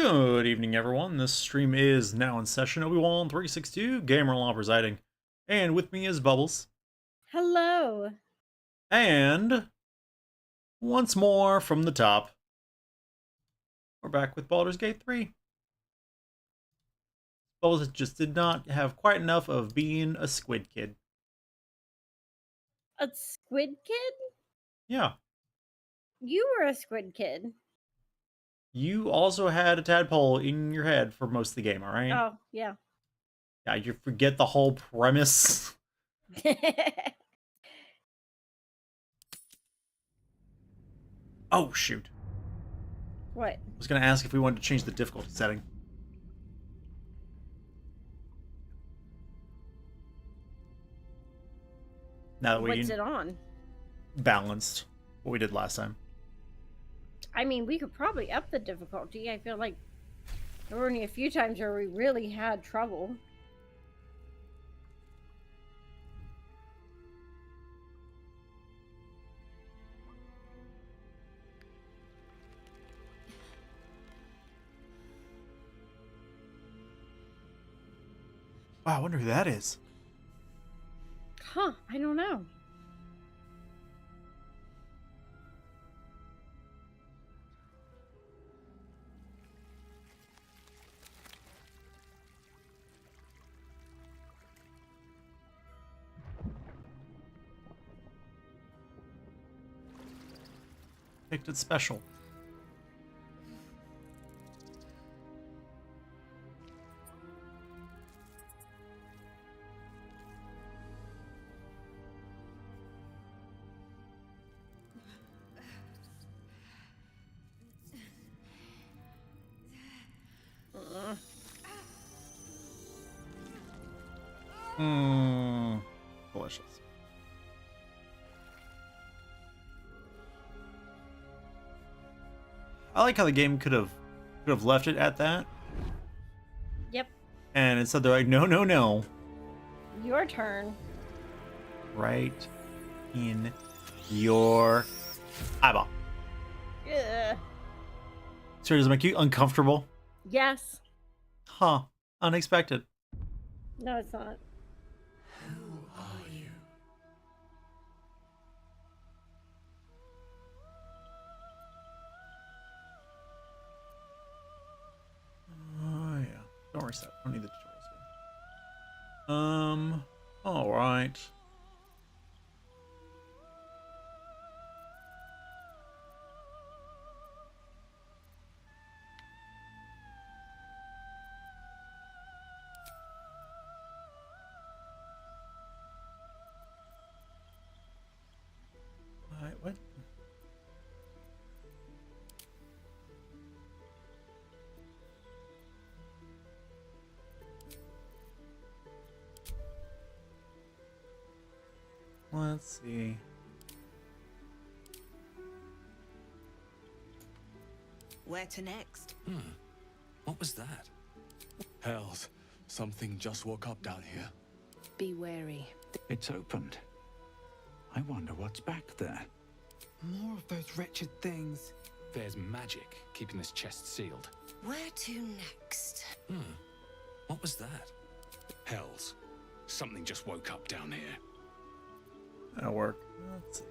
Good evening, everyone. This stream is now in session. Obi-Wan 362, Gamerlaw presiding. And with me is Bubbles. Hello. And once more from the top, we're back with Baldur's Gate 3. Bubbles just did not have quite enough of being a squid kid. A squid kid? Yeah. You were a squid kid. You also had a tadpole in your head for most of the game, alright? Oh, yeah. Yeah, you forget the whole premise. Oh, shoot. What? I was going to ask if we wanted to change the difficulty setting. Now that What's it on? balanced what we did last time. I mean, we could probably up the difficulty. I feel like there were only a few times where we really had trouble. Wow, I wonder who that is. Huh, I don't know. Picked it special. Delicious. I like how the game could have left it at that, Yep. and instead they're like, no, no, no, Your turn. right in your eyeball. Ugh. So does it make you uncomfortable? Yes. Huh? Unexpected. No, it's not. Who are you? Oh yeah. Don't reset. Don't need the tutorials again. All right. What? Let's see. Where to next? What was that? Hells, something just woke up down here. Be wary. It's opened. I wonder what's back there. More of those wretched things. There's magic keeping this chest sealed. Where to next? What was that? Hells, something just woke up down here. That'll work. Let's see.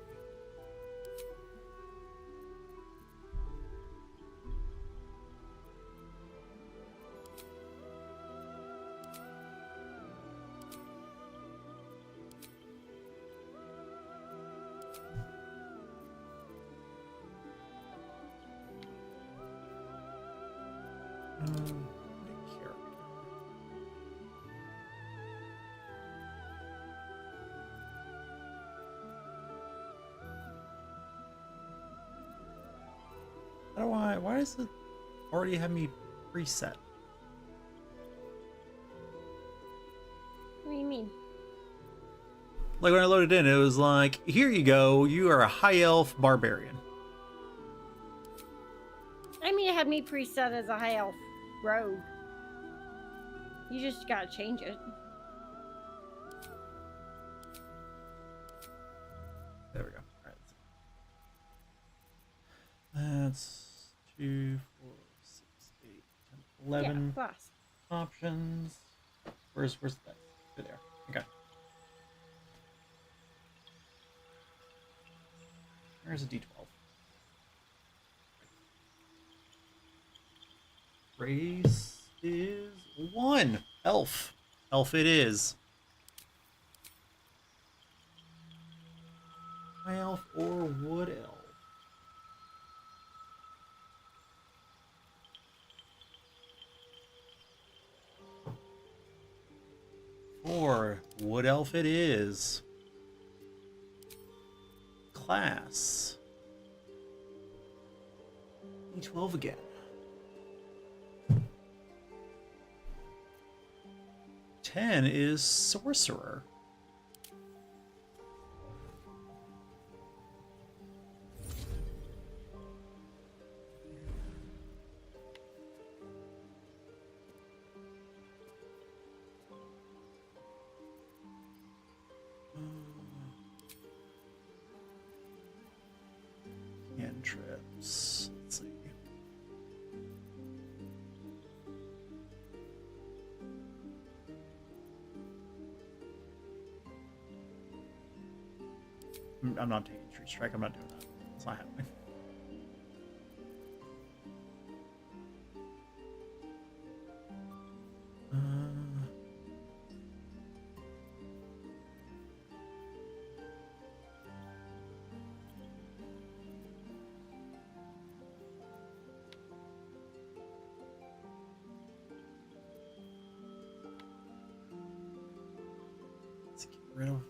Make character. How do I? Why does it already have me preset? What do you mean? Like when I loaded in, it was like, here you go, you are a high elf barbarian. I mean, it had me preset as a high elf rogue. You just gotta change it. There we go. All right. That's 2, 4, 6, 8. 11 class. options. Where's the dice? They're there. Okay. There's a D12. Race is 1. Elf. Elf it is. High elf or wood elf? Four. Wood elf it is. Class. D12 again. Ten is sorcerer. Cantrips. Let's see. I'm not taking Tree Strike. I'm not doing that. It's not happening. Let's get rid of.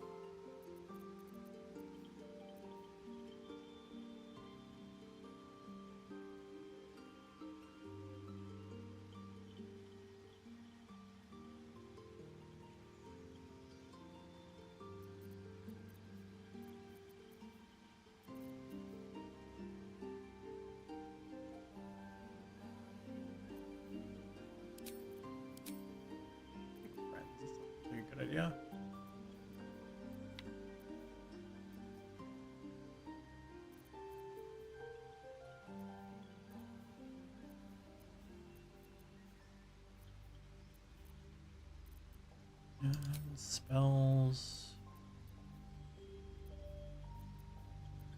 A good idea. And spells.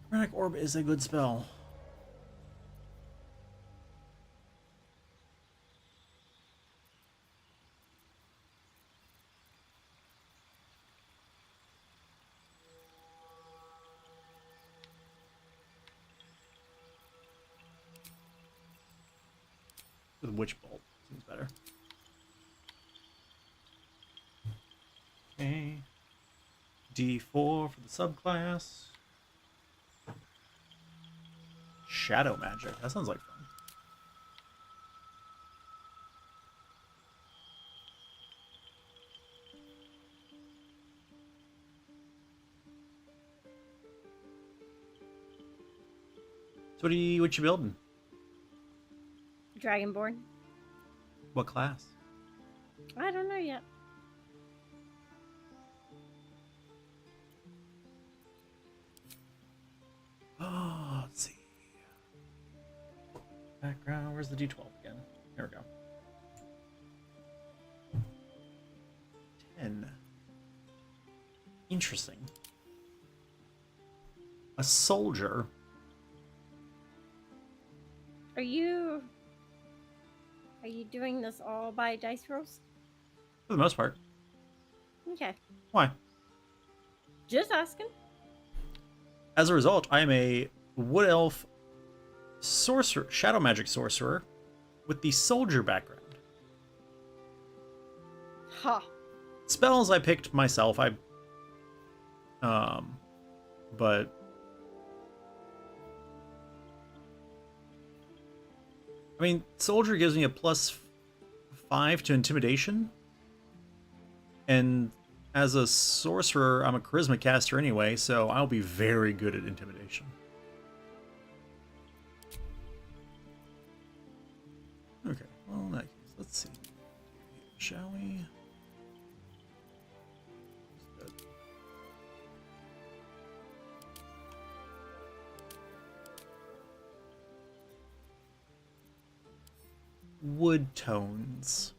Chromatic Orb is a good spell. With Witch Bolt seems better. Okay. D4 for the subclass. Shadow Magic. That sounds like fun. So what you building? Dragonborn. What class? I don't know yet. Oh, let's see. Background. Where's the D12 again? There we go. 10. Interesting. A soldier. Are you doing this all by dice rolls? For the most part. Okay. Why? Just asking. As a result, I am a wood elf sorcerer, shadow magic sorcerer, with the soldier background. Ha. Spells I picked myself. But I mean, soldier gives me a +5 to intimidation, and as a sorcerer, I'm a charisma caster anyway, so I'll be very good at intimidation. Okay, well, in that case, let's see. Shall we? wood tones.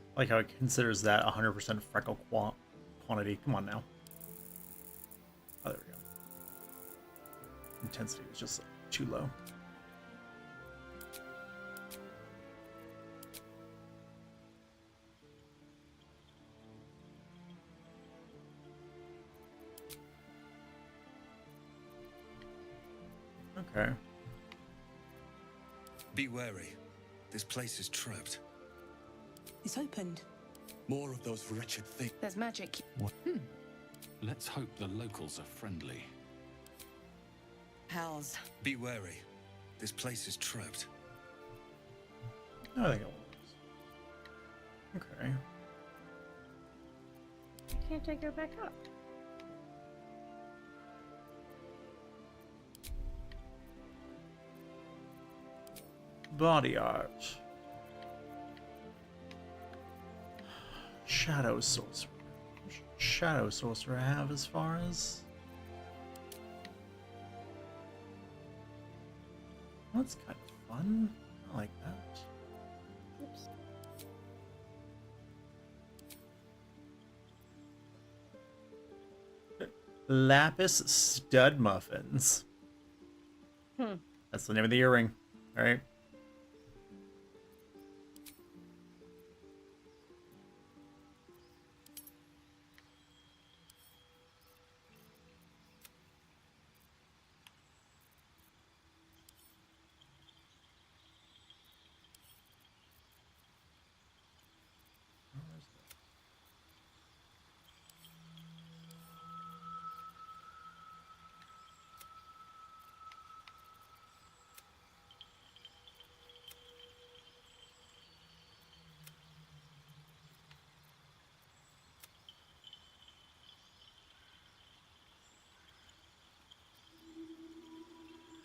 I like how it considers that 100% freckle quantity. Come on now. Oh, there we go. Intensity was just too low. Okay. Be wary. This place is trapped. It's opened. More of those wretched things. There's magic. Let's hope the locals are friendly. Hells. Be wary. This place is trapped. I think it works. Okay. Can't I go back up? Body art. Shadow Sorcerer. Shadow Sorcerer have as far as... That's kind of fun. I like that. Oops. Lapis Stud Muffins. That's the name of the earring. Alright.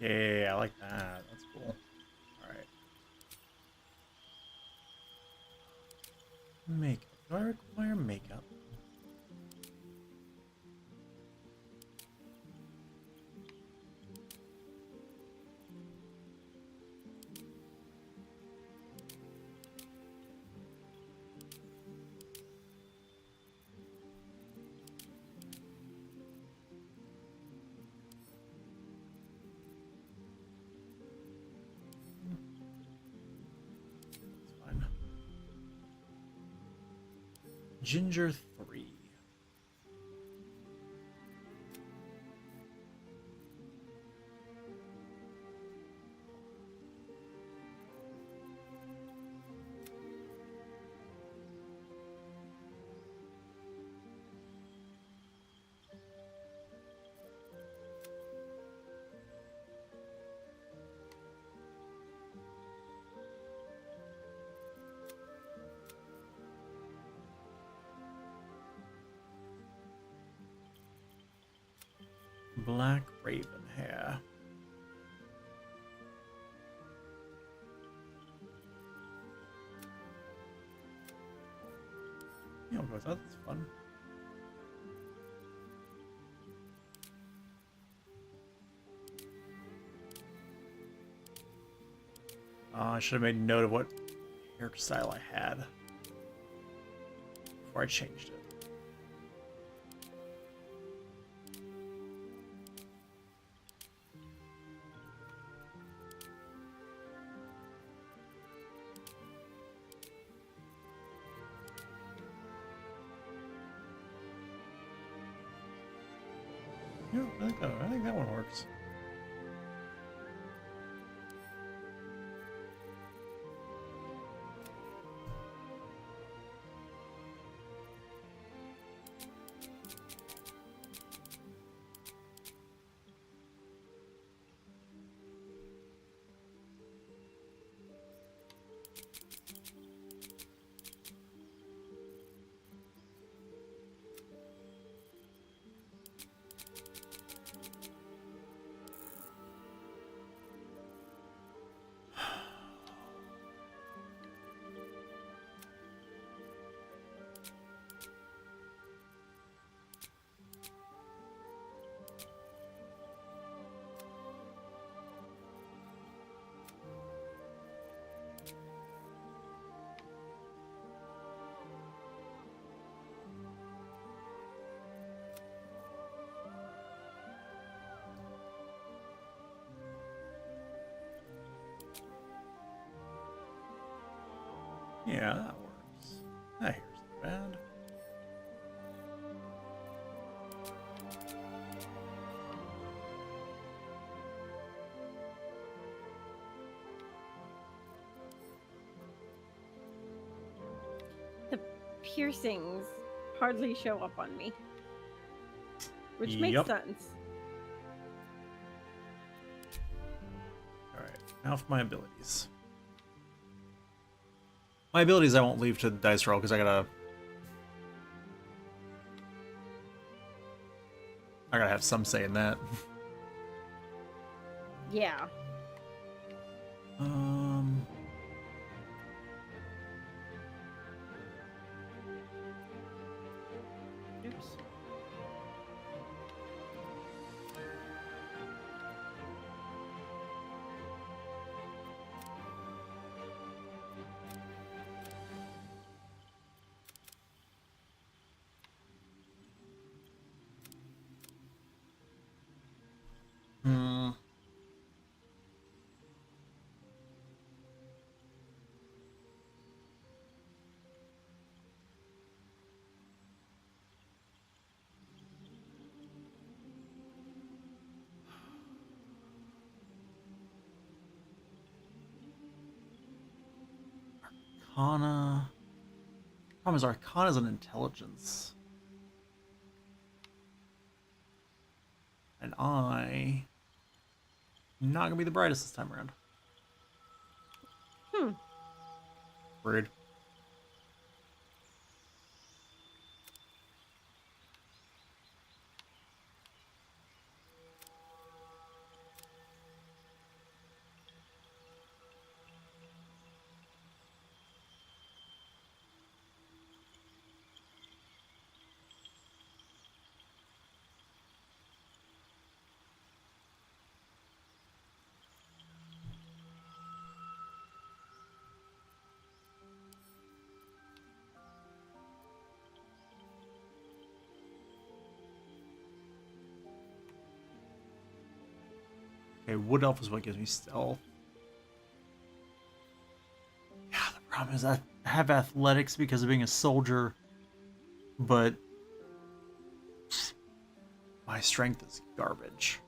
Yeah, I like that. That's cool. Alright. Makeup. Do I require makeup? That's fine. Ginger 3. Black Raven hair. Yeah, I'll go with that. That's fun. I should have made note of what hairstyle I had before I changed it. Yeah, I think that one works. Yeah, that works. That here's not bad. The piercings hardly show up on me, which makes Yup. sense. Alright, now for my abilities. My abilities I won't leave to the dice roll because I gotta have some say in that. Yeah. Um. Oops. Hmm. Arcana. Problem is, Arcana's an intelligence. And I not gonna be the brightest this time around. Hmm. Rude. Okay, Wood Elf is what gives me stealth. Yeah, the problem is I have athletics because of being a soldier, but my strength is garbage.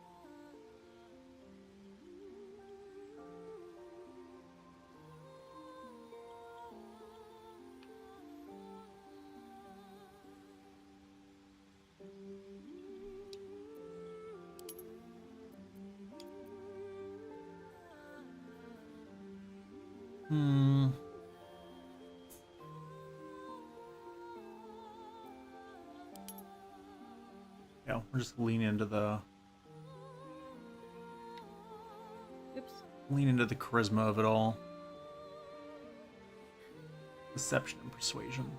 Hmm. Yeah, we're just lean into the Oops. charisma of it all. Deception and persuasion.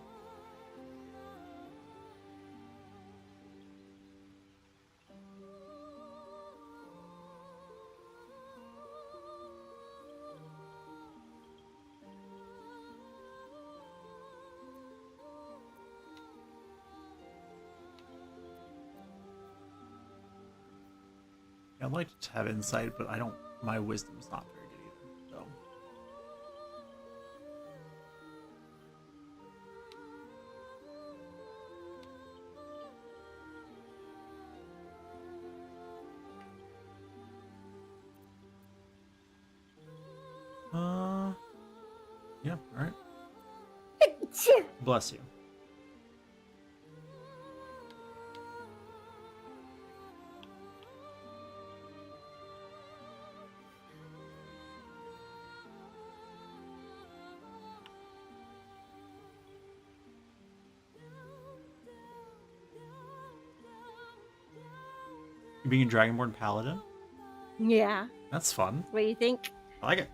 Yeah, I'd like to have insight, but I don't. My wisdom's not very good either. So. Yeah, alright. Bless you. You being a Dragonborn Paladin? Yeah. That's fun. What do you think? I like it.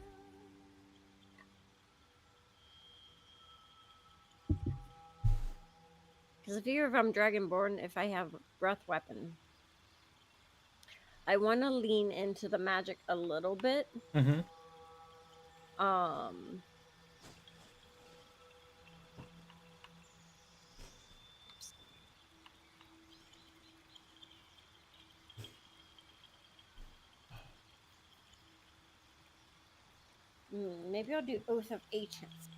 Because I figure if I'm Dragonborn, if I have breath weapon, I want to lean into the magic a little bit. Mm-hmm. Maybe I'll do Oath of Ancients.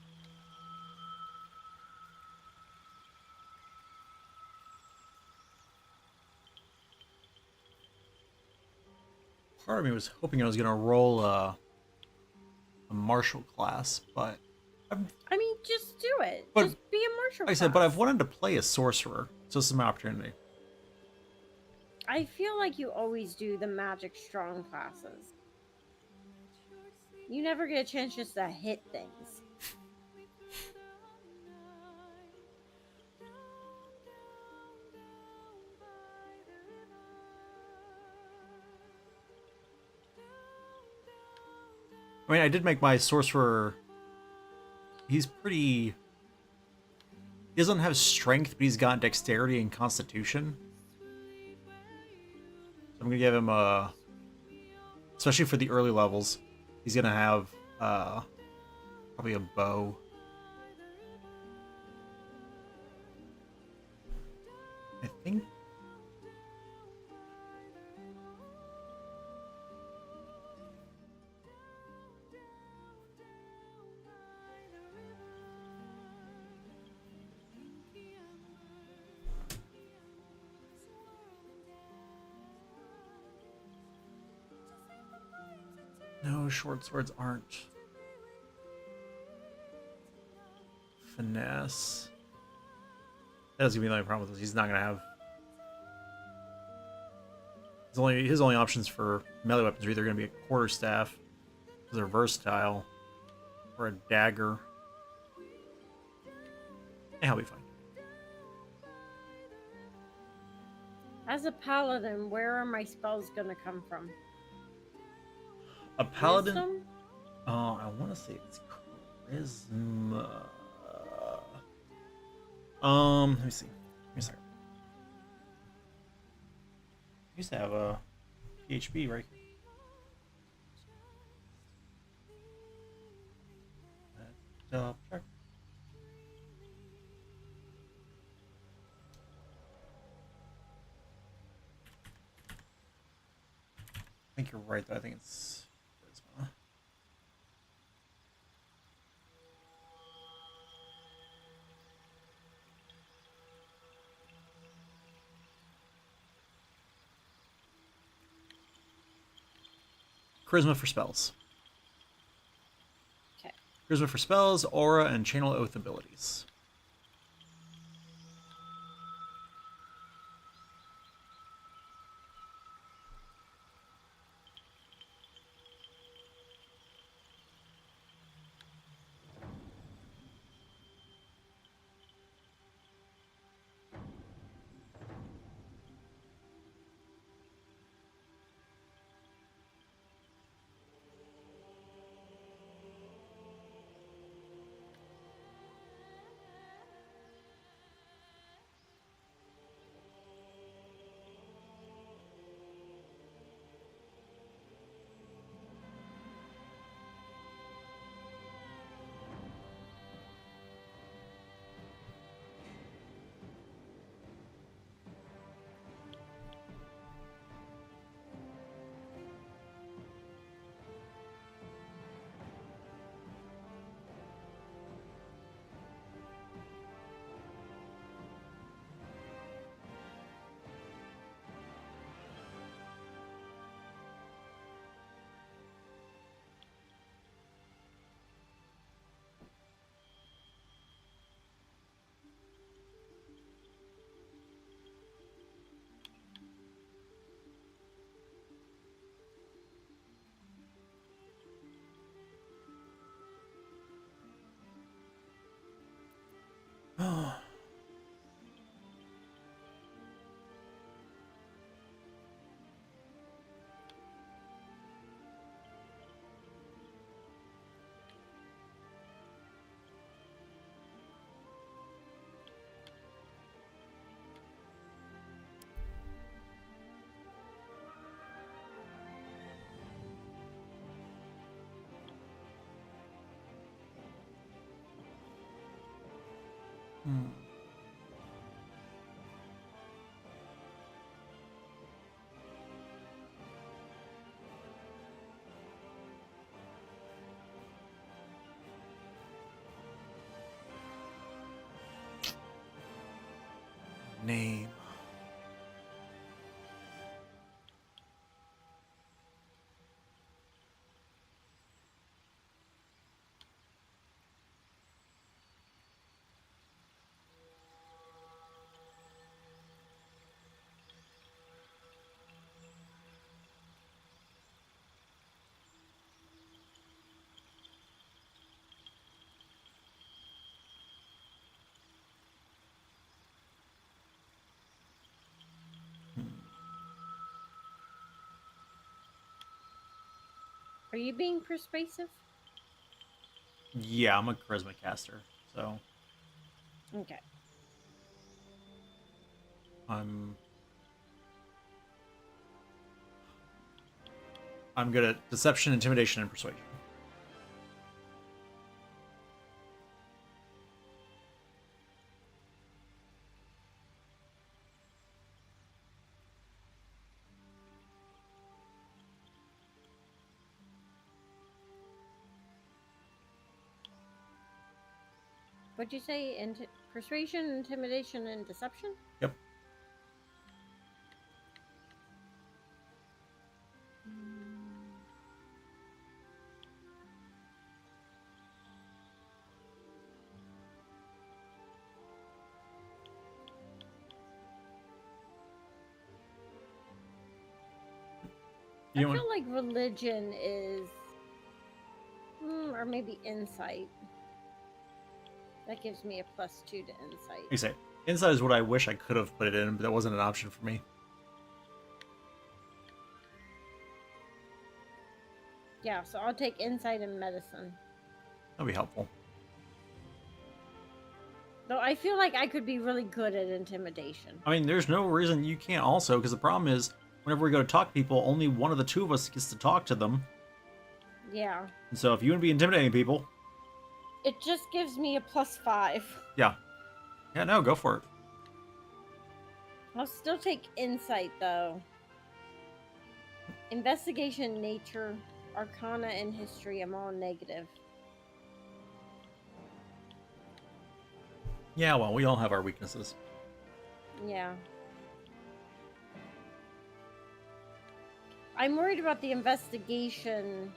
Part of me was hoping I was gonna roll a martial class, but I mean, just do it. But- Just be a martial. like I said, but I've class. wanted to play a sorcerer, so this is my opportunity. I feel like you always do the magic strong classes. You never get a chance just to hit things. I mean, I did make my sorcerer. He's pretty. He doesn't have strength, but he's got dexterity and constitution. So I'm gonna give him a. Especially for the early levels, he's gonna have probably a bow. I think. No, short swords aren't. Finesse. That's gonna be the only problem with this. He's not gonna have. His only options for melee weapons are either gonna be a quarterstaff, because they're versatile, or a dagger. And he'll be fine. As a paladin, where are my spells gonna come from? A paladin. Wisdom? Oh, I want to say it's charisma. Let me see. Give me a second. I used to have a PHB right here. Check. I think you're right, though. I think it's charisma. Charisma for spells. Okay. Charisma for spells, aura, and channel oath abilities. Name. Are you being persuasive? Yeah, I'm a charisma caster, so Okay. I'm good at deception, intimidation, and persuasion. What'd you say? Persuasion, intimidation, and deception? Yep. You I want? feel like religion is, or maybe insight. That gives me a +2 to insight. You say insight is what I wish I could have put it in, but that wasn't an option for me. Yeah, so I'll take insight and medicine. That'd be helpful. Though I feel like I could be really good at intimidation. I mean, there's no reason you can't also, because the problem is, whenever we go to talk to people, only one of the two of us gets to talk to them. Yeah. And so if you want to be intimidating people, It just gives me a +5. yeah. Yeah, no, go for it. I'll still take insight though. Investigation, nature, arcana, and history, I'm all negative. Yeah, well, we all have our weaknesses. Yeah. I'm worried about the investigation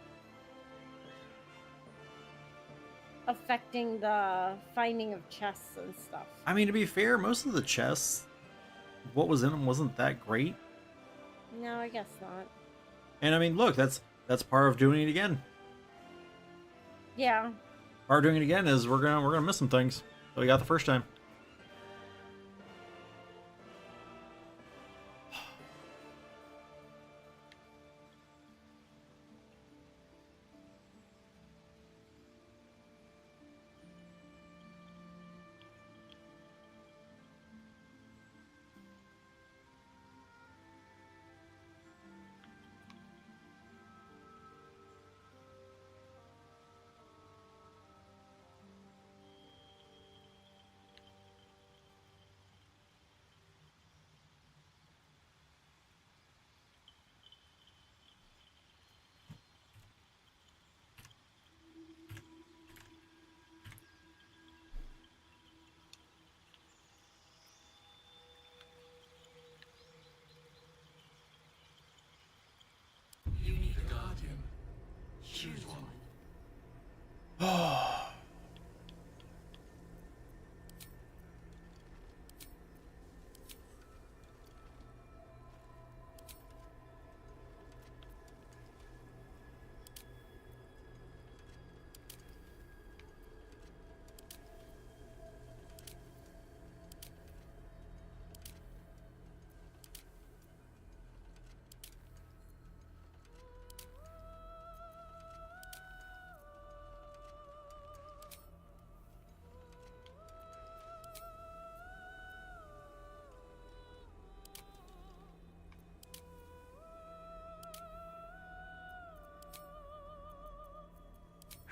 affecting the finding of chests and stuff. I mean, to be fair, most of the chests, what was in them wasn't that great. No, I guess not. And I mean, look, that's part of doing it again. Yeah. Part of doing it again is we're gonna miss some things that we got the first time.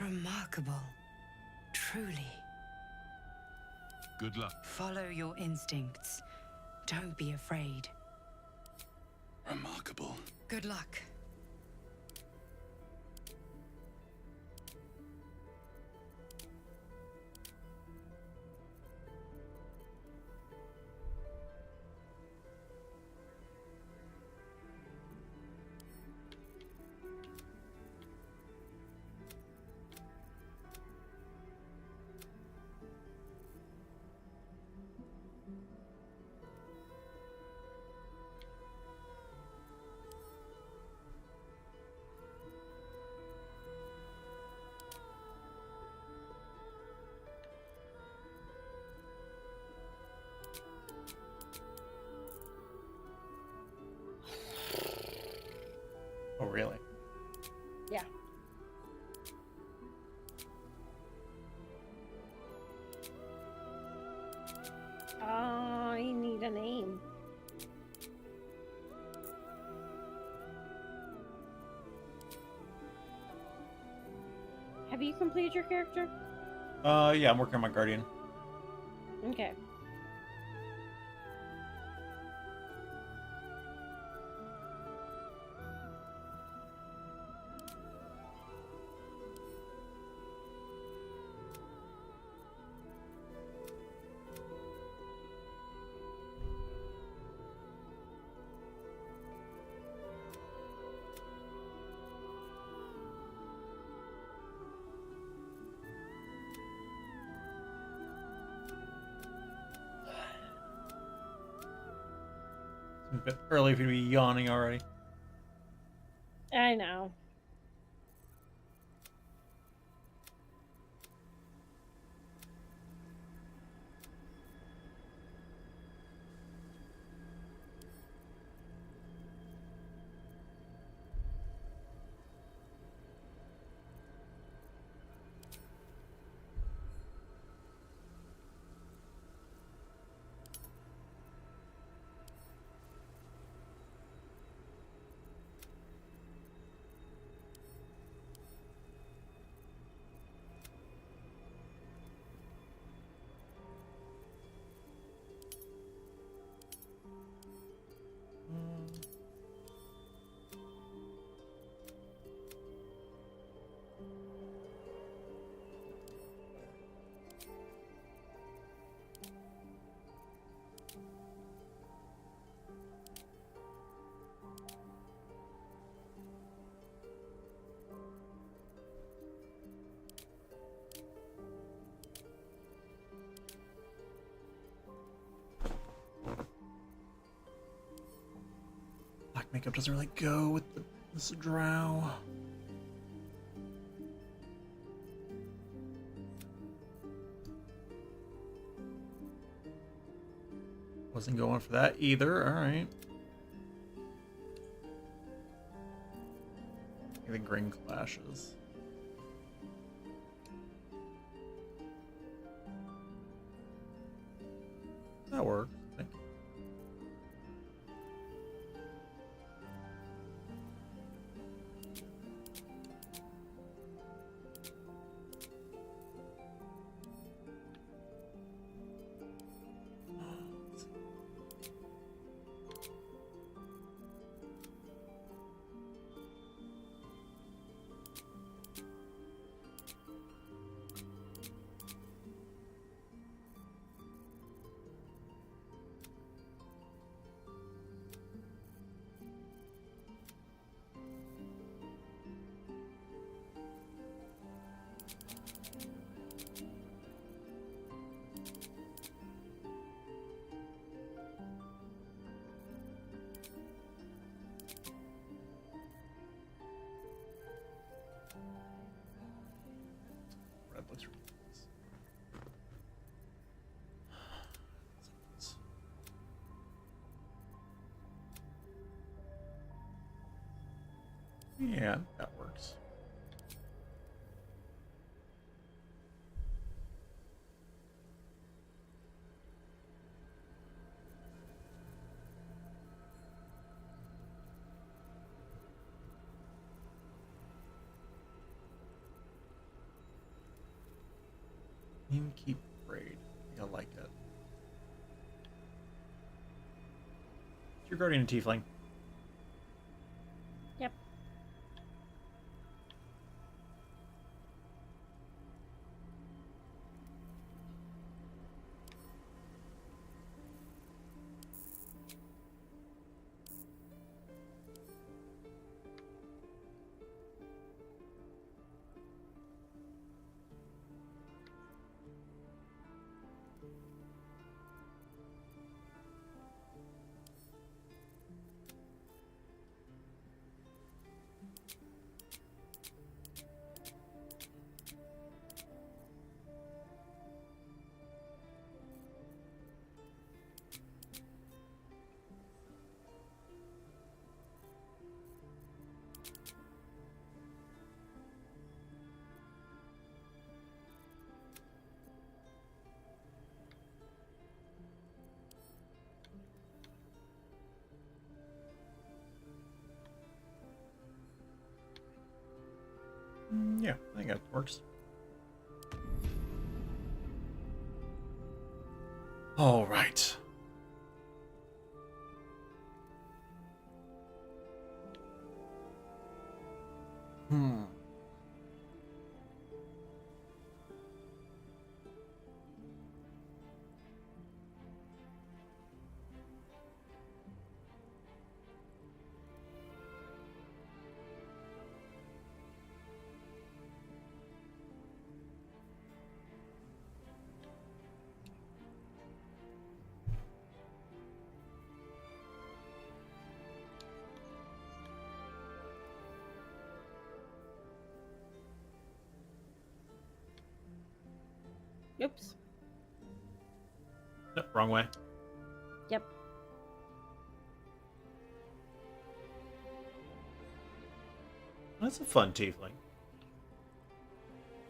Remarkable. Truly. Good luck. Follow your instincts. Don't be afraid. Remarkable. Good luck. Oh, really? Yeah. you completed your character? Yeah, I'm working on my guardian. Okay. It's a bit early for you to be yawning already. I know. Black makeup doesn't really go with this drow. Wasn't going for that either. All right. The green clashes. That works. I think. Red looks ridiculous. Yeah, that works. Keep braid. I think I like it. It's your guardian and tiefling. Yep. Yeah, I think that works. All right. Hmm. Oops. Nope, wrong way. Yep. That's a fun tiefling.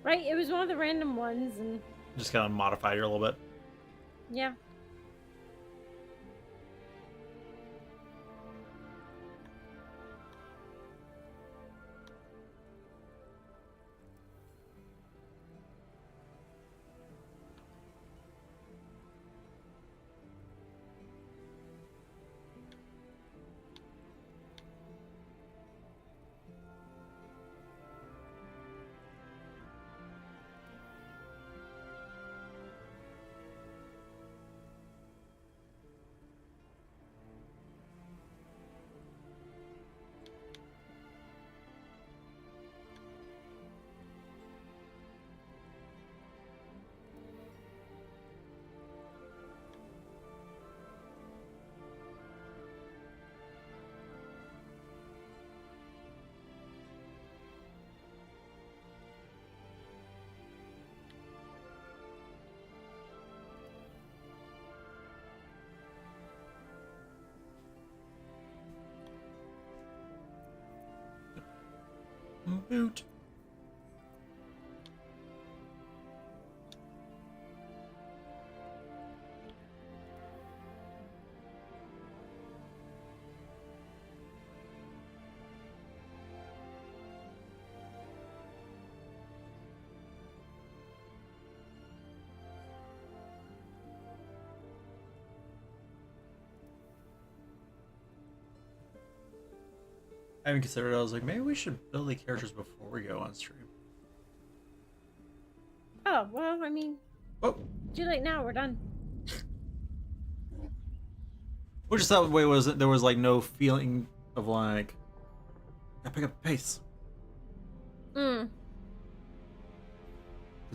Right, it was one of the random ones, and Just kind of modified her a little bit. yeah. Boot. I haven't considered it. I was like, maybe we should build the characters before we go on stream. Oh, well, I mean, Oh, too late now, we're done. we just thought way was there was like no feeling of like, gotta pick up the pace. Mm.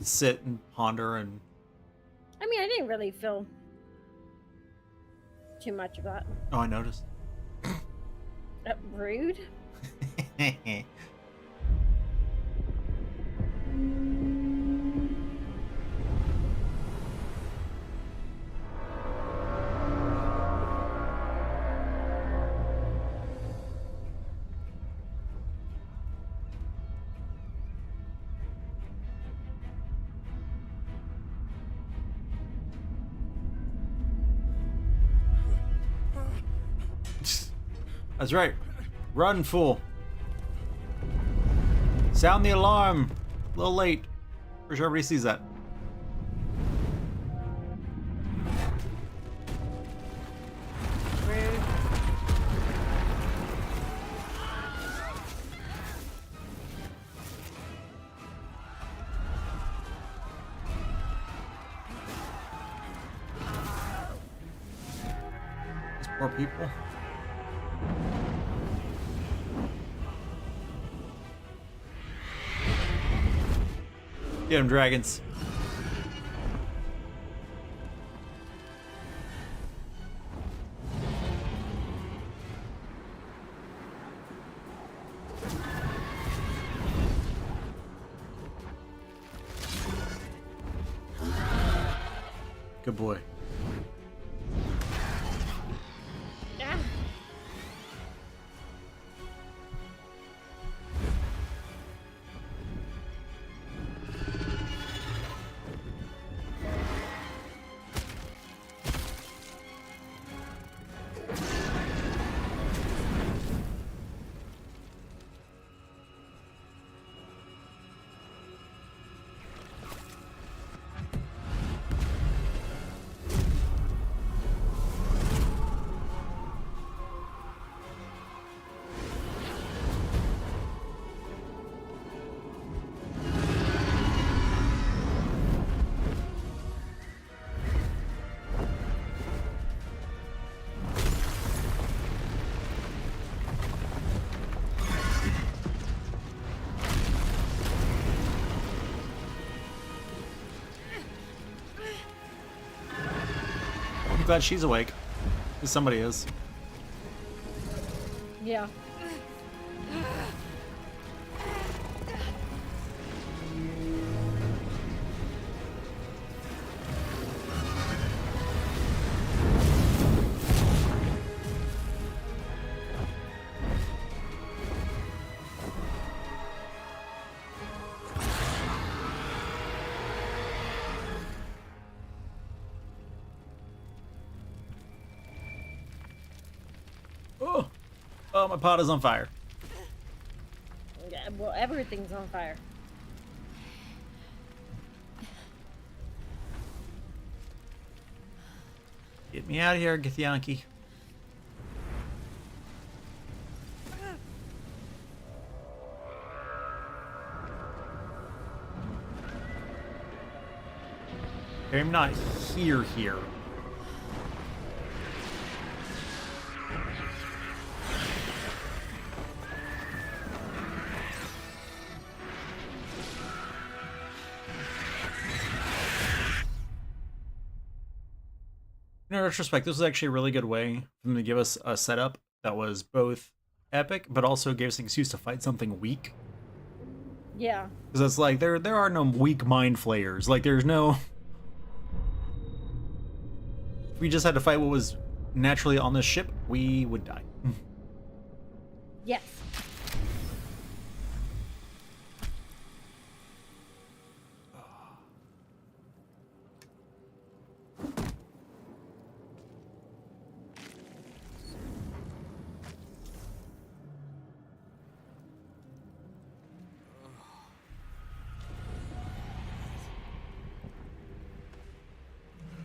Sit and ponder and I mean, I didn't really feel too much of that. oh, I noticed. Rude? That's right. Run, fool. Sound the alarm. A little late. For sure everybody sees that. Rude. These poor people. Get 'em, dragons. Good boy. Yeah. glad she's awake. 'Cause somebody is. Yeah. Oh, my pot is on fire. Yeah, well, everything's on fire. Get me out of here, Githyanki. I'm not here. In retrospect, this was actually a really good way for them to give us a setup that was both epic, but also gave us an excuse to fight something weak. Yeah. Because it's like, there are no weak mind flayers. Like, there's no... If we just had to fight what was naturally on this ship, we would die. Yes.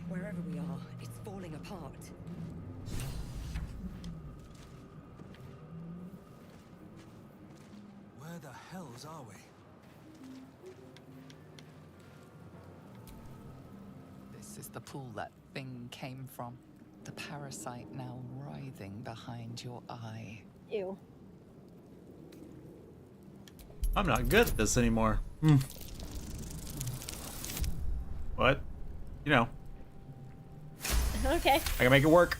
Wherever we are, it's falling apart. Where the hells are we? This is the pool that thing came from. The parasite now writhing behind your eye. Ew. I'm not good at this anymore. What? You know, Okay. I can make it work.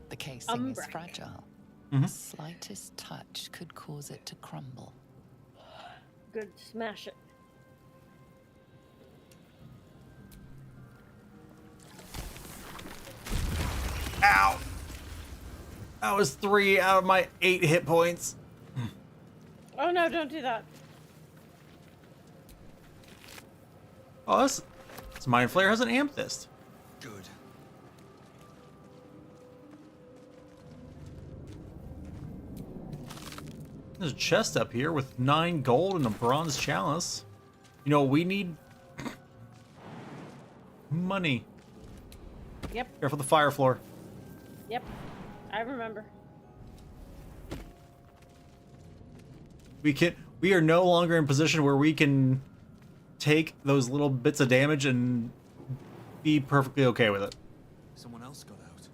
The casing is Umbra. fragile. Mhm. The slightest touch could cause it to crumble. Good. Smash it. Ow! That was 3 out of my 8 hit points. Oh no! Don't do that. Oh, this Mind Flayer has an amethyst. Good. There's a chest up here with 9 gold and a bronze chalice. You know, we need money. Yep. Careful the fire floor. Yep. I remember. We are no longer in a position where we can take those little bits of damage and be perfectly okay with it. Someone else got out.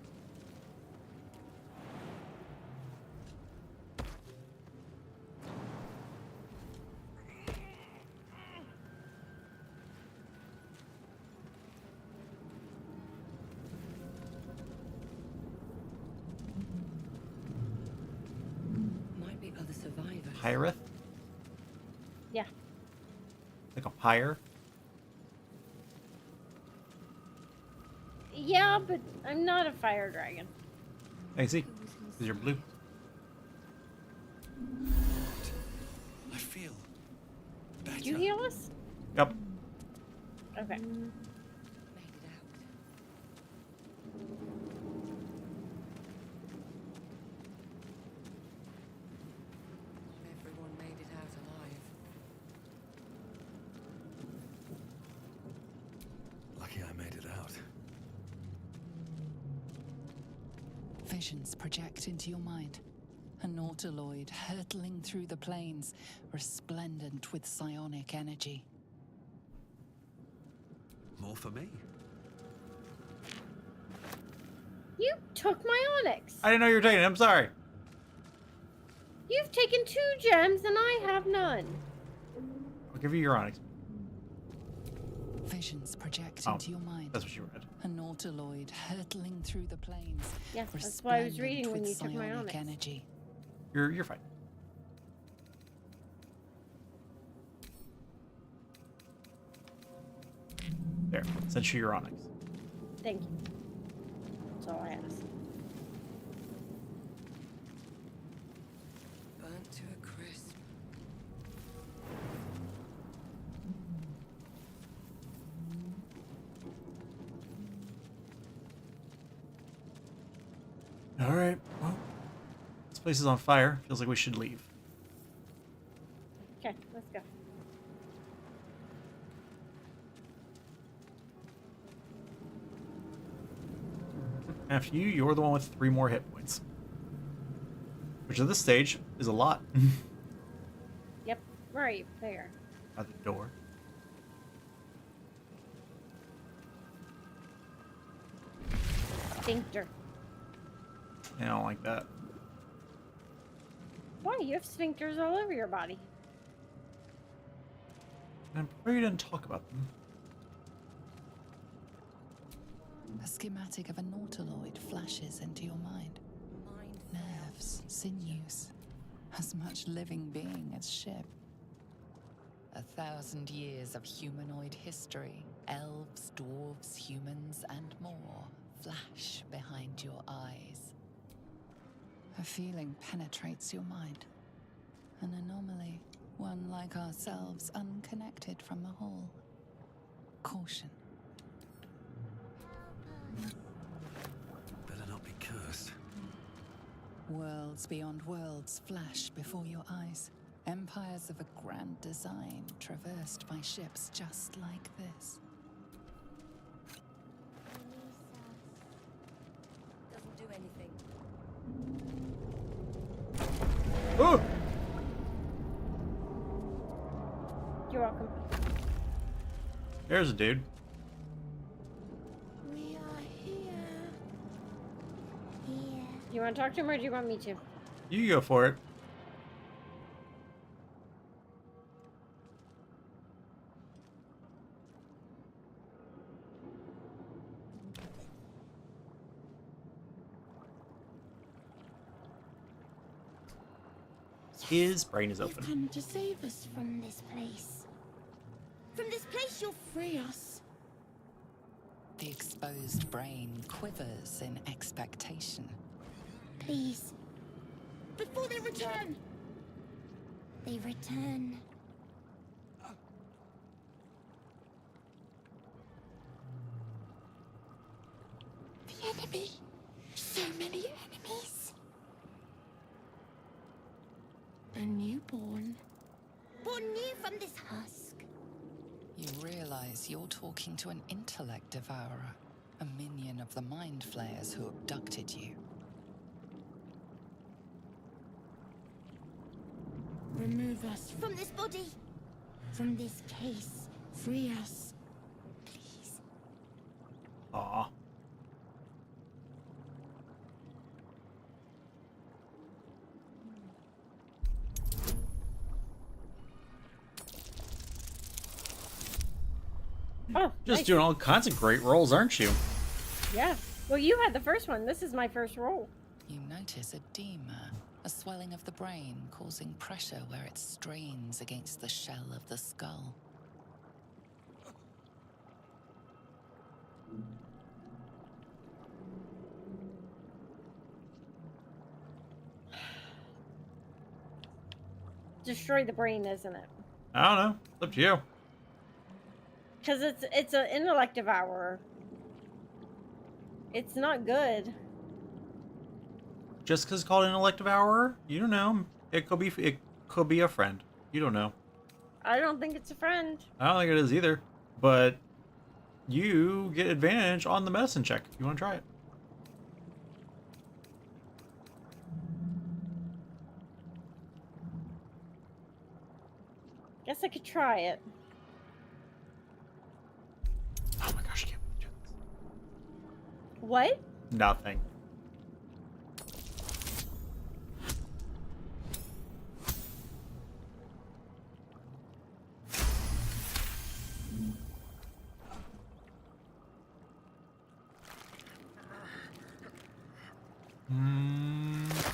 Might be other survivors. Hyreth? Yeah. Like a pyre? Yeah, but I'm not a fire dragon. I see. Because you're blue. I feel better. Did you heal us? Yep. Okay. Made it out. Not everyone made it out alive. Lucky I made it out. Visions project into your mind. A nautiloid hurtling through the plains, resplendent with psionic energy. More for me. You took my onyx. I didn't know you were taking it. I'm sorry. You've taken 2 gems and I have none. I'll give you your onyx. Visions project Oh, into your mind. That's what you read. A nautiloid hurtling through the plains. Yeah, that's what I was reading when resplendent you took my with psionic onyx. energy. You're fine. There, sent you your onyx. Thank you. That's all I asked. Burnt to a crisp. All right. Well, this place is on fire. Feels like we should leave. Okay, let's go. After you, you're the one with 3 more hit points, which at this stage is a lot. Yep, right there. At the door. Sphincter. I don't like that. Why? You have sphincters all over your body. I'm afraid you didn't talk about them. A schematic of a nautiloid flashes into your mind. Nerves, sinews, as much living being as ship. 1,000 years of humanoid history, elves, dwarves, humans, and more flash behind your eyes. A feeling penetrates your mind. An anomaly, one like ourselves, unconnected from the whole. Caution. Better not be cursed. Worlds beyond worlds flash before your eyes. Empires of a grand design traversed by ships just like this. Doesn't do anything. Oh! You're welcome. There's a dude. We are here. Here. Do you want to talk to him or do you want me to? You go for it. His brain is You've open. come to save us from this place. From this place, you'll free us. The exposed brain quivers in expectation. Please. Before they return. They return. The enemy. So many enemies. A newborn. Born new from this husk. You realize you're talking to an intellect devourer, a minion of the mind flayers who abducted you. Remove us from this body. From this case. Free us. Please. Aw. Oh, Just nice. doing all kinds of great rolls, aren't you? Yeah. Well, you had the first one. This is my first roll. You notice edema, a swelling of the brain causing pressure where it strains against the shell of the skull. Destroy the brain, isn't it? I don't know. It's up to you. Because it's an intellect devourer. It's not good. Just because it's called an elective hour, you don't know. It could be a friend. You don't know. I don't think it's a friend. I don't think it is either. But you get advantage on the medicine check if you want to try it. Guess I could try it. Oh my gosh, I can't do this. What? Nothing.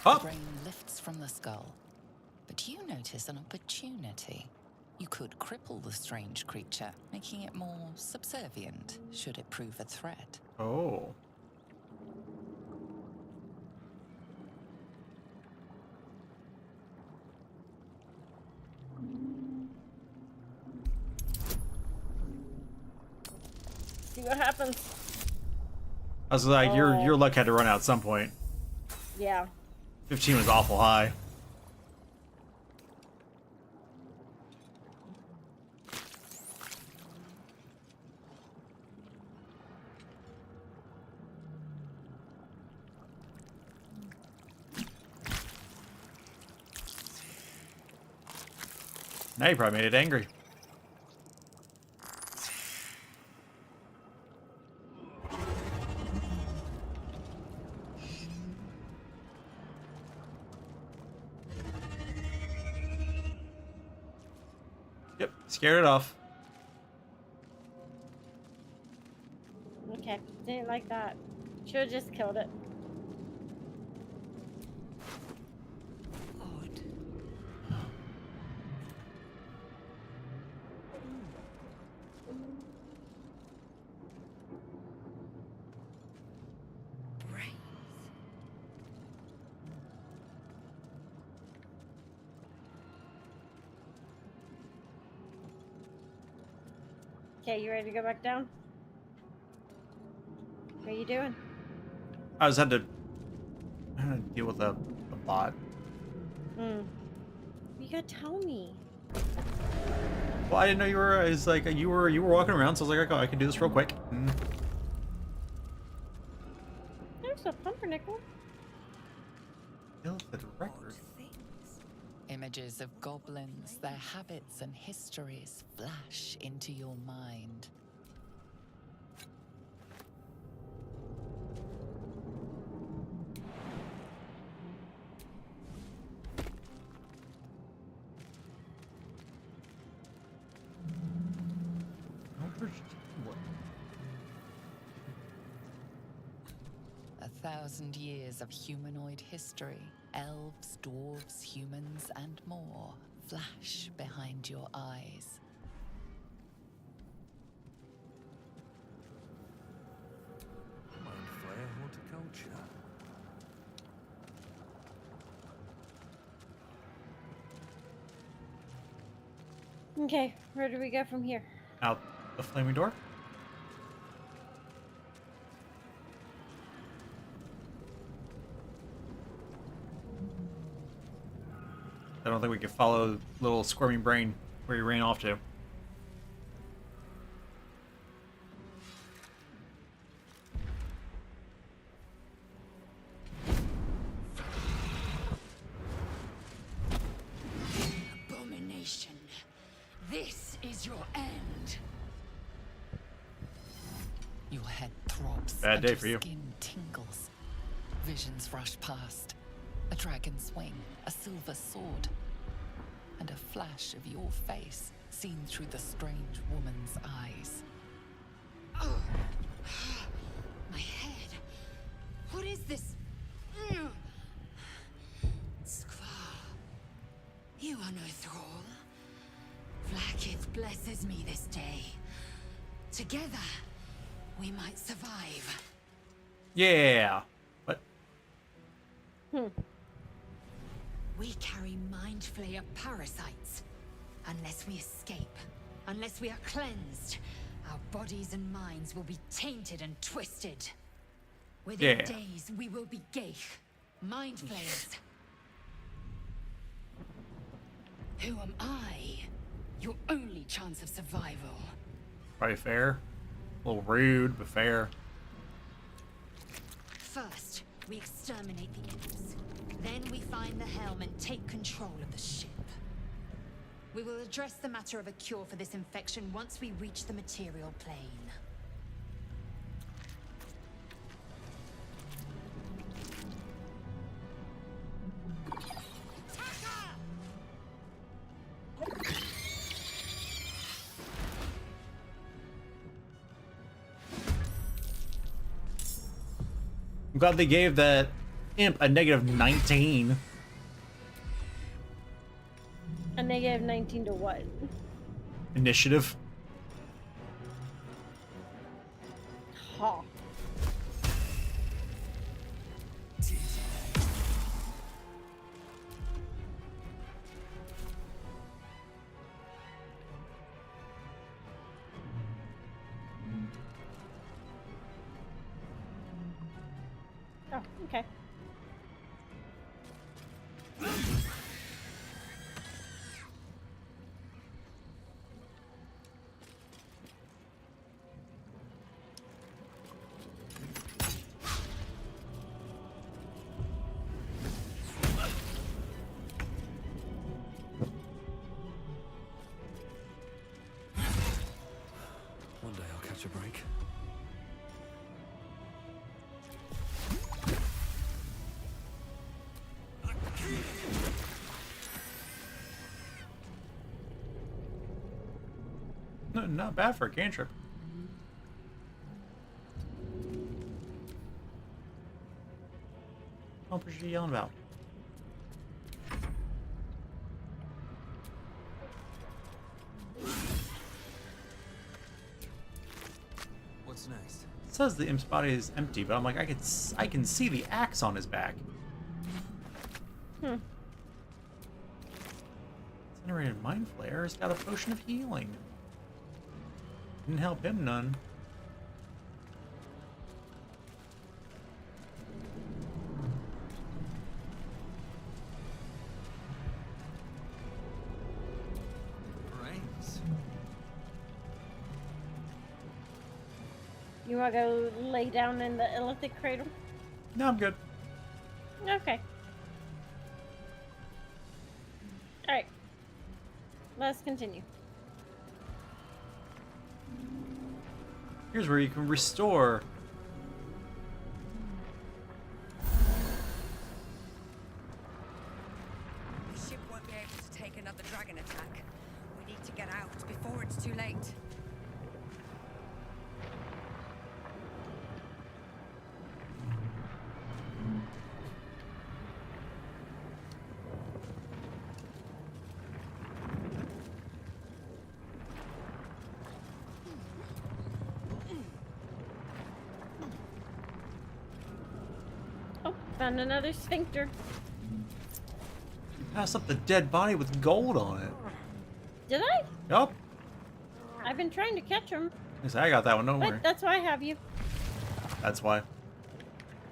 Oh! The brain lifts from the skull. But you notice an opportunity. You could cripple the strange creature, making it more subservient, should it prove a threat. Oh. See what happens. I was like, your luck had to run out at some point. Yeah. 15 was awful high. Now you probably made it angry. Yep, scared it off. Okay. Didn't like that. Should have just killed it. Odd. Brains. Okay, you ready to go back down? What are you doing? I just had to deal with a bot. You gotta tell me. Well, I didn't know you were. It's like you were walking around, so I was like, I can do this real quick. There's a pumpernickel. Kill the record. Images of goblins, their habits and histories flash into your mind. A 1,000 years of humanoid history. Elves, dwarves, humans, and more flash behind your eyes. Mind Flayer horticulture. Okay, where do we go from here? Out the flaming door. I don't think we can follow little squirming brain where he ran off to. Abomination. This is your end. Your head throbs. Bad and day your for you. Skin tingles. Visions rush past. A dragon's wing, a silver sword, and a flash of your face seen through the strange woman's eyes. Oh. My head. What is this? Skvar. You are no thrall. Vlaakith blesses me this day. Together, we might survive. Yeah. What? We carry Mind Flayer parasites. Unless we escape, unless we are cleansed, our bodies and minds will be tainted and twisted. Within Yeah. days, we will be Geich, Mind Flayers. Who am I? Your only chance of survival. Probably fair. A little rude, but fair. First, we exterminate the imps. Then we find the helm and take control of the ship. We will address the matter of a cure for this infection once we reach the material plane. I'm glad they gave that Imp, a negative 19. A negative 19 to what? Initiative. Ha. Oh, okay. One day I'll catch a break. No, not bad for a cantrip. What was she yelling about? What's next? It says the imp's body is empty, but I'm like, I can see the axe on his back. Hmm. Incinerated Mind Flayer has got a potion of healing. Didn't help him none. Brains. You want to go lay down in the Illithid cradle? No, I'm good. Okay. Alright. Let's continue. Here's where you can restore. The ship won't be able to take another dragon attack. We need to get out before it's too late. Oh, found another sphincter. Pass up the dead body with gold on it. Did I? Yup. I've been trying to catch him, I got that one, don't worry. but that's why I have you. That's why.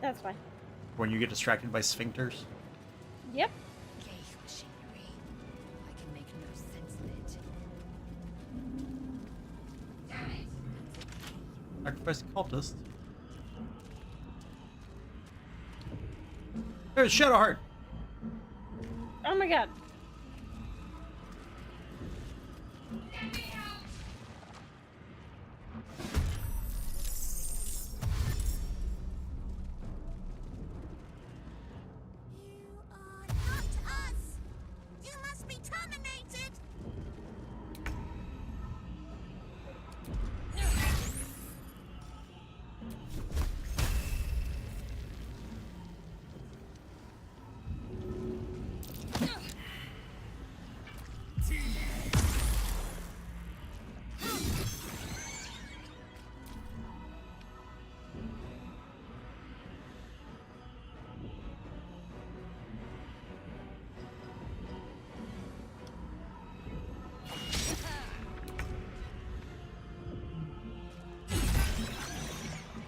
That's why. When you get distracted by sphincters. Yep. Gay machinery. I can make no sense of it. Sacrifice a cultist. There's Shadowheart. Oh my god.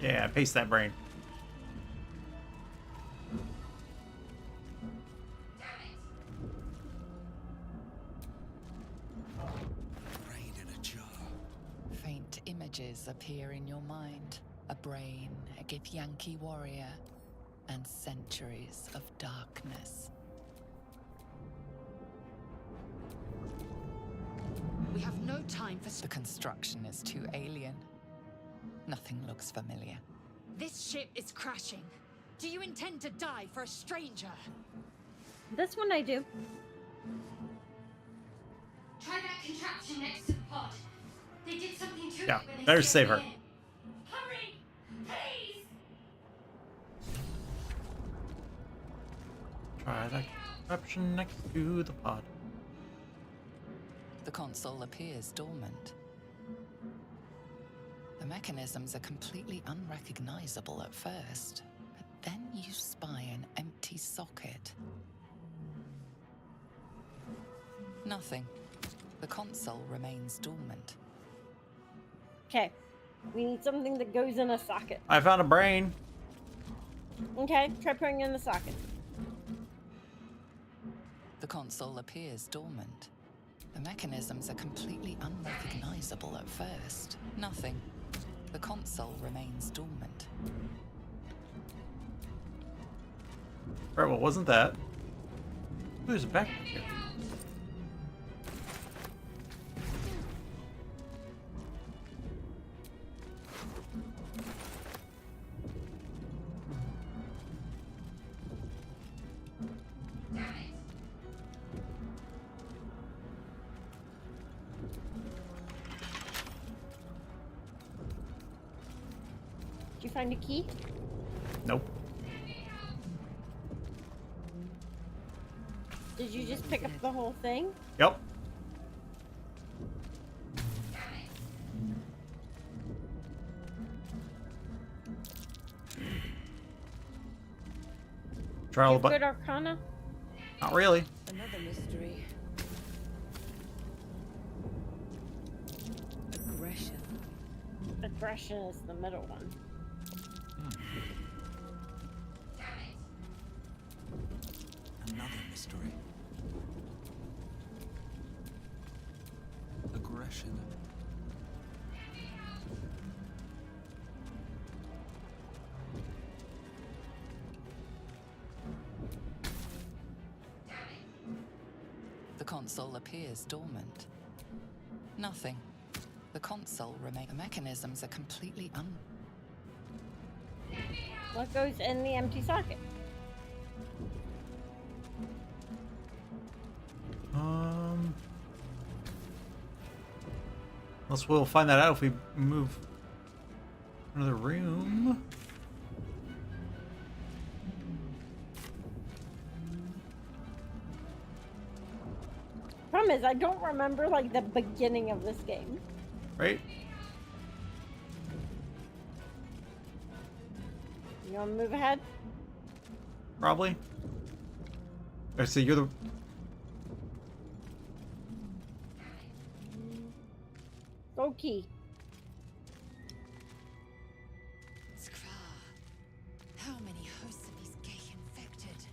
Yeah, paste that brain. Brain in a jar. Faint images appear in your mind. A brain, a Githyanki warrior, and centuries of darkness. We have no time for The construction is too alien. Nothing looks familiar. This ship is crashing. Do you intend to die for a stranger? This one I do. Try that contraption next to the pod. They did something to Yeah, it when they better scared save me her. in. Hurry! Please! Try that contraption next to the pod. The console appears dormant. The mechanisms are completely unrecognizable at first, but then you spy an empty socket. Nothing. The console remains dormant. Okay. We need something that goes in a socket. I found a brain. Okay, try putting it in the socket. The console appears dormant. The mechanisms are completely unrecognizable at first. Nothing. The console remains dormant. Right, well, wasn't that? Who's back here? Did you find a key? Nope. Did you just pick up the whole thing? Yep. Try all You the have good but Arcana? not really. Another mystery. Aggression. Aggression is the middle one. Another mystery. Aggression. The console appears dormant. Nothing. The console remains. The mechanisms are completely What goes in the empty socket? Unless we'll find that out if we move another room. Problem is, I don't remember like the beginning of this game. Right? You want to move ahead? Probably. I see you're the. Go key. Skra. How many hosts of these gay infected?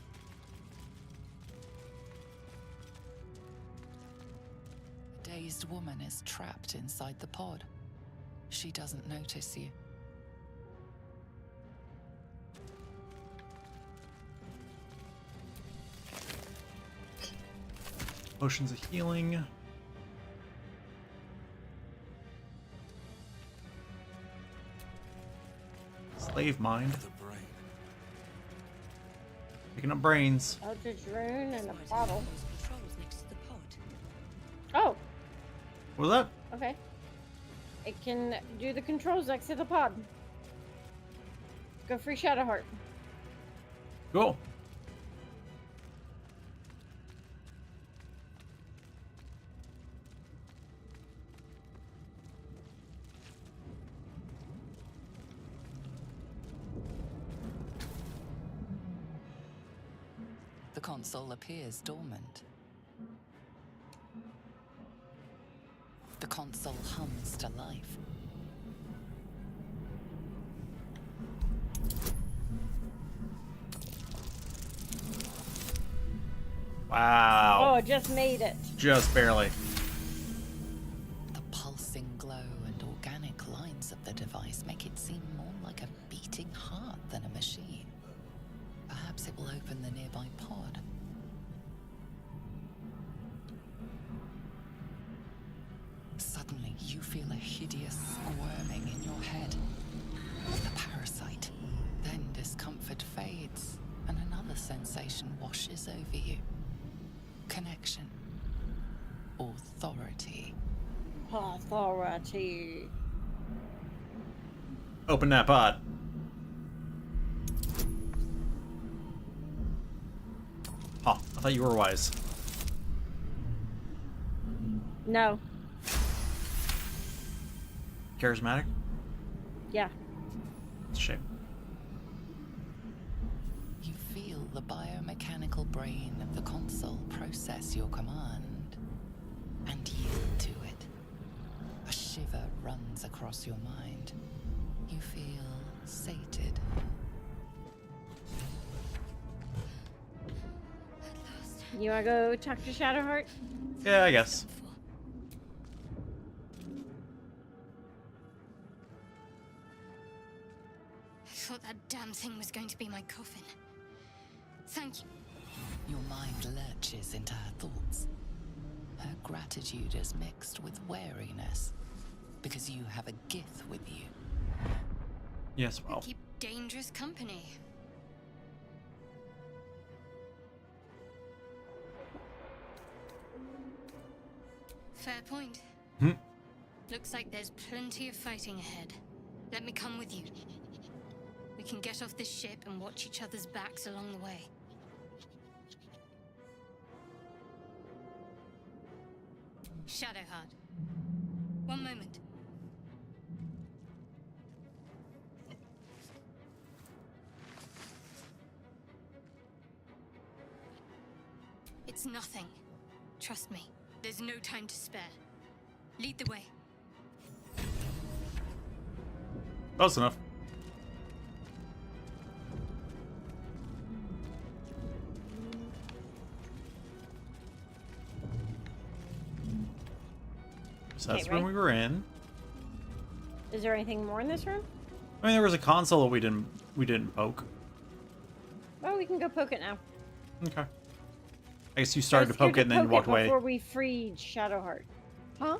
A dazed woman is trapped inside the pod. She doesn't notice you. Potions of healing. Slave mind. The brain. Picking up brains. Eldritch rune and a bottle. Those controls next to the pod. Oh, What was that? okay. It can do the controls next to the pod. Go free Shadowheart. Cool. The console appears dormant. The console hums to life. Wow. Oh, it just made it. Just barely. The pulsing glow and organic lines of the device make it seem more like a beating heart than a machine. Perhaps it will open the nearby pod. Suddenly, you feel a hideous squirming in your head. The parasite. Then discomfort fades, and another sensation washes over you. Connection. Authority. Authority. Open that pod. I thought you were wise. No. Charismatic? Yeah. It's a shame. You feel the biomechanical brain of the console process your command and yield to it. A shiver runs across your mind. You feel sated. You wanna go talk to Shadowheart? Yeah, I guess. I thought that damn thing was going to be my coffin. Thank you. Your mind lurches into her thoughts. Her gratitude is mixed with wariness, because you have a Gith with you. Yes, well. Keep dangerous company. Fair point. Looks like there's plenty of fighting ahead. Let me come with you. We can get off this ship and watch each other's backs along the way. Shadowheart. One moment. It's nothing. Trust me. There's no time to spare. Lead the way. Close enough. So that's Okay, when right. we were in. Is there anything more in this room? I mean, there was a console that we didn't poke. Well, we can go poke it now. Okay. I guess you started to I was scared poke it and then walked away. before we freed Shadowheart. Huh?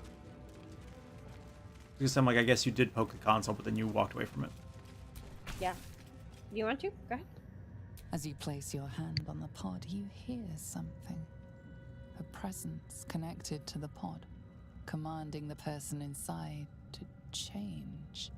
Because I'm like, I guess you did poke the console, but then you walked away from it. Yeah. You want to? Go ahead. As you place your hand on the pod, you hear something. A presence connected to the pod, commanding the person inside to change.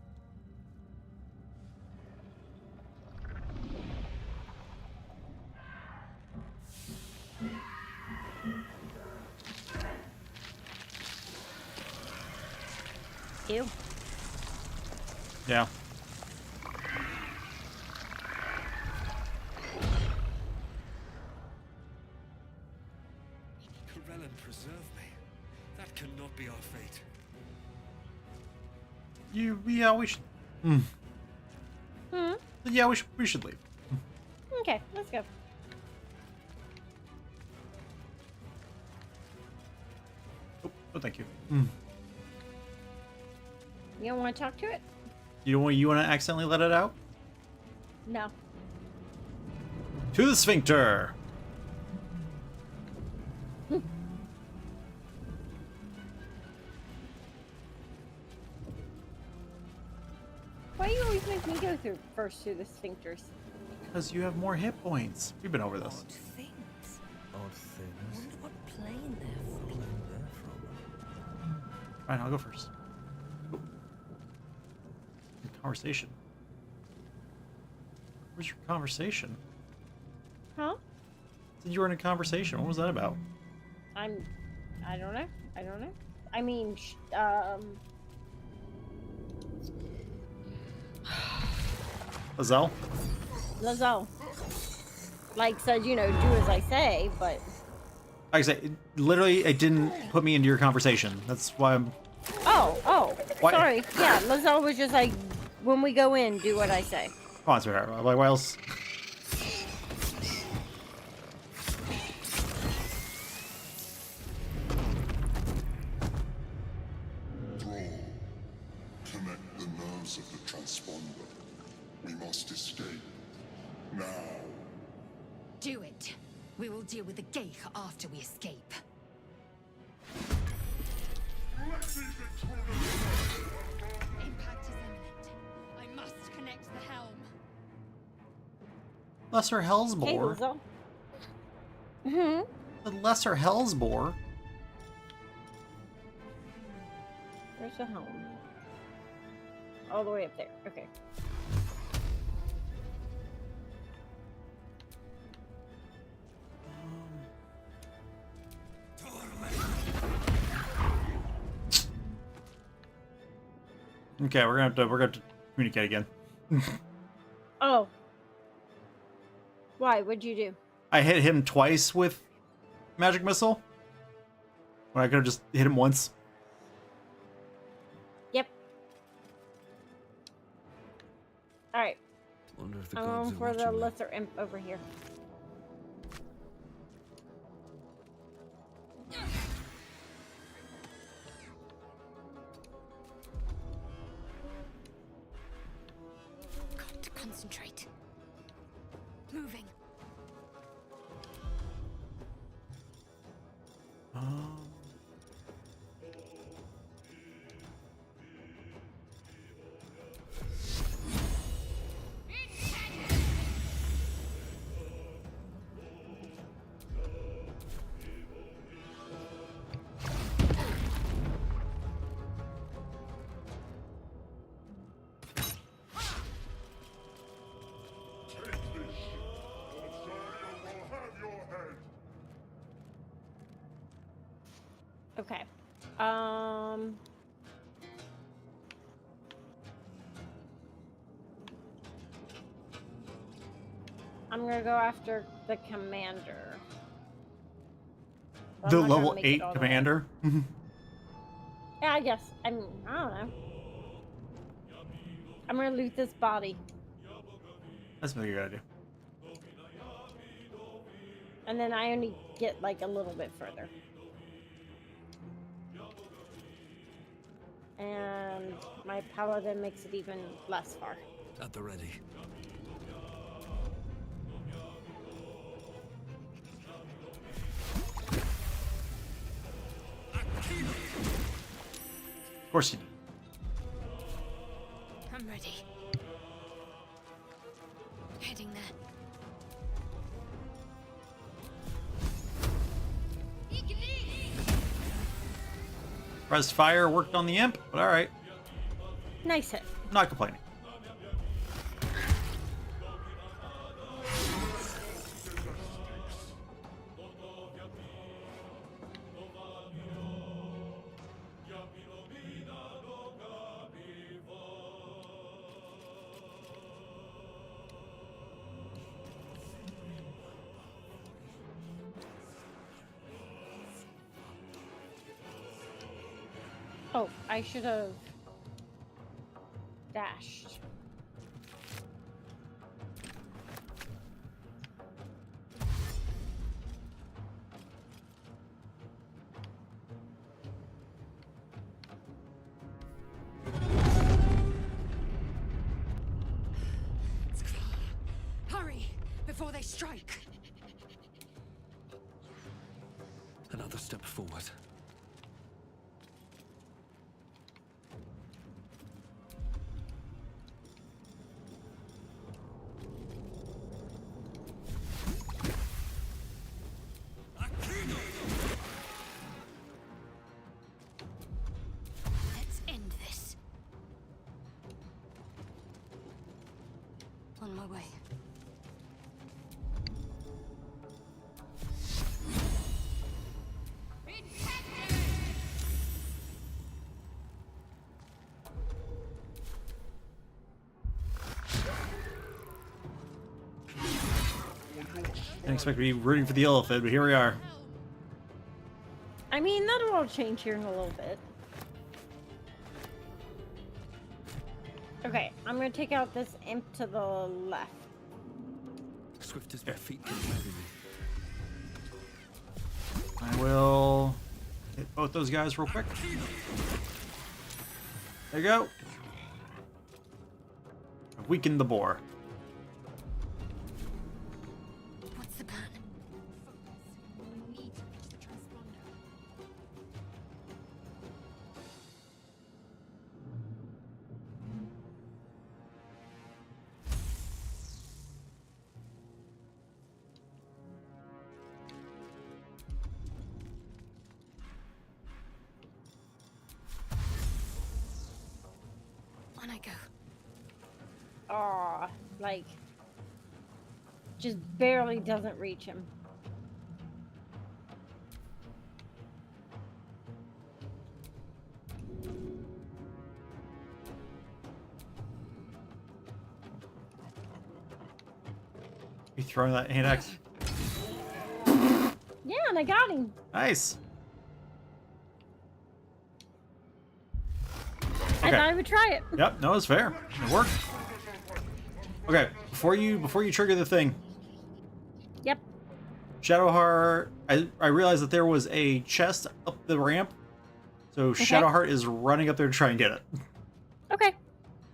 Ew. Yeah. Corellin, preserve me. That cannot be our fate. Yeah, we should. Yeah, we should leave. Okay, let's go. Oh, thank you. You don't want to talk to it? You want to accidentally let it out? No. To the sphincter. Why do you always make me go through the sphincters? Because you have more hit points. We've been over this. Things. Odd things. Wonder what plane they're from. Fine, I'll go first. Oh. Conversation. Where's your conversation? Huh? Said you were in a conversation. What was that about? I don't know. I mean, Lae'zel? Lae'zel. Like said, do as I say, but... Like I said, literally, it didn't put me into your conversation. That's why I'm... Oh, Why- sorry. Yeah, Lae'zel was just like, when we go in, do what I say. Come on, sweetheart. Like, what else? Connect the nerves of the transponder. We must escape. Now. Do it. We will deal with the Geich after we escape. Impact is imminent. I must connect the helm. Lesser Hey, Hellsbore. Lae'zel. Hmm? The Lesser Hellsbore. Where's the helm? All the way up there. Okay. Okay, we're gonna have to communicate again. Oh. Why? What'd you do? I hit him twice with magic missile. When I could have just hit him once. Yep. Alright. Wonder if the I'm gods on are for the watching me. lesser imp over here. Got to concentrate. Moving. Okay. I'm gonna go after the commander. But The I'm not gonna level make it 8 all the way. commander. Yeah, I guess. I mean, I don't know. I'm gonna loot this body. That's what you gotta do. And then I only get like a little bit further. And my paladin makes it even less far. At the ready. Of course you do. I'm ready. Heading there. Pressed fire worked on the imp, but alright. Nice hit. Not complaining. Oh, I should have dashed. Hurry, before they strike. Another step forward. Let's end this. On my way. Didn't expect to be rooting for the elephant, but here we are. I mean, that'll all change here in a little bit. Okay, I'm gonna take out this imp to the left. Swift as my feet can carry me. I will hit both those guys real quick. There you go. I've weakened the boar. What's the plan? On I go. Aw, like, just barely doesn't reach him. You throwing that hand axe? Yeah, and I got him. Nice. I thought I would try it. Yep, no, it's fair. It worked. Okay, before you trigger the thing. Yep. Shadowheart, I realized that there was a chest up the ramp. So Shadowheart is running up there to try and get it. Okay.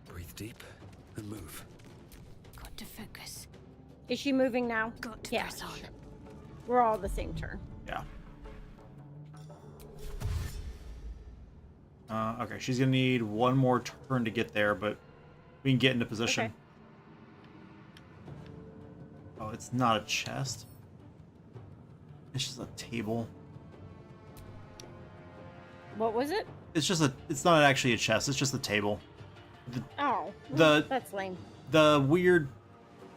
Breathe deep and move. Got to focus. Is she moving now? Got to Yeah. press on. We're all the same turn. Yeah. Okay, she's gonna need one more turn to get there, but we can get into position. Okay. Oh, it's not a chest. It's just a table. What was it? It's not actually a chest, it's just a table. Oh. The- That's lame. The weird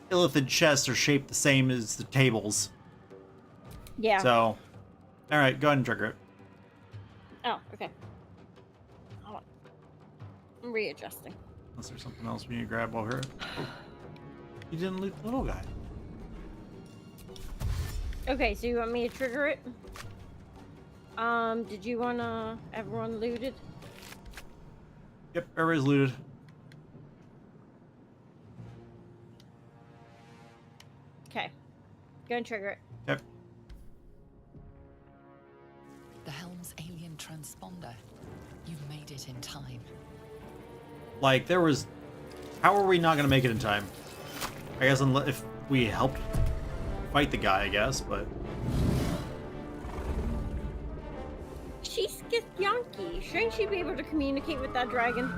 illithid chests are shaped the same as the tables. Yeah. So, alright, go ahead and trigger it. Oh, okay. Hold on. I'm readjusting. Unless there's something else we need to grab while we're here. Oh. You didn't loot the little guy. Okay, so you want me to trigger it? Did you wanna everyone looted? Yep, everybody's looted. Okay. Go and trigger it. Yep. The Helm's alien transponder. You've made it in time. Like, there was... How are we not going to make it in time? I guess if we helped fight the guy, I guess, but... She's Githyanki. Shouldn't she be able to communicate with that dragon?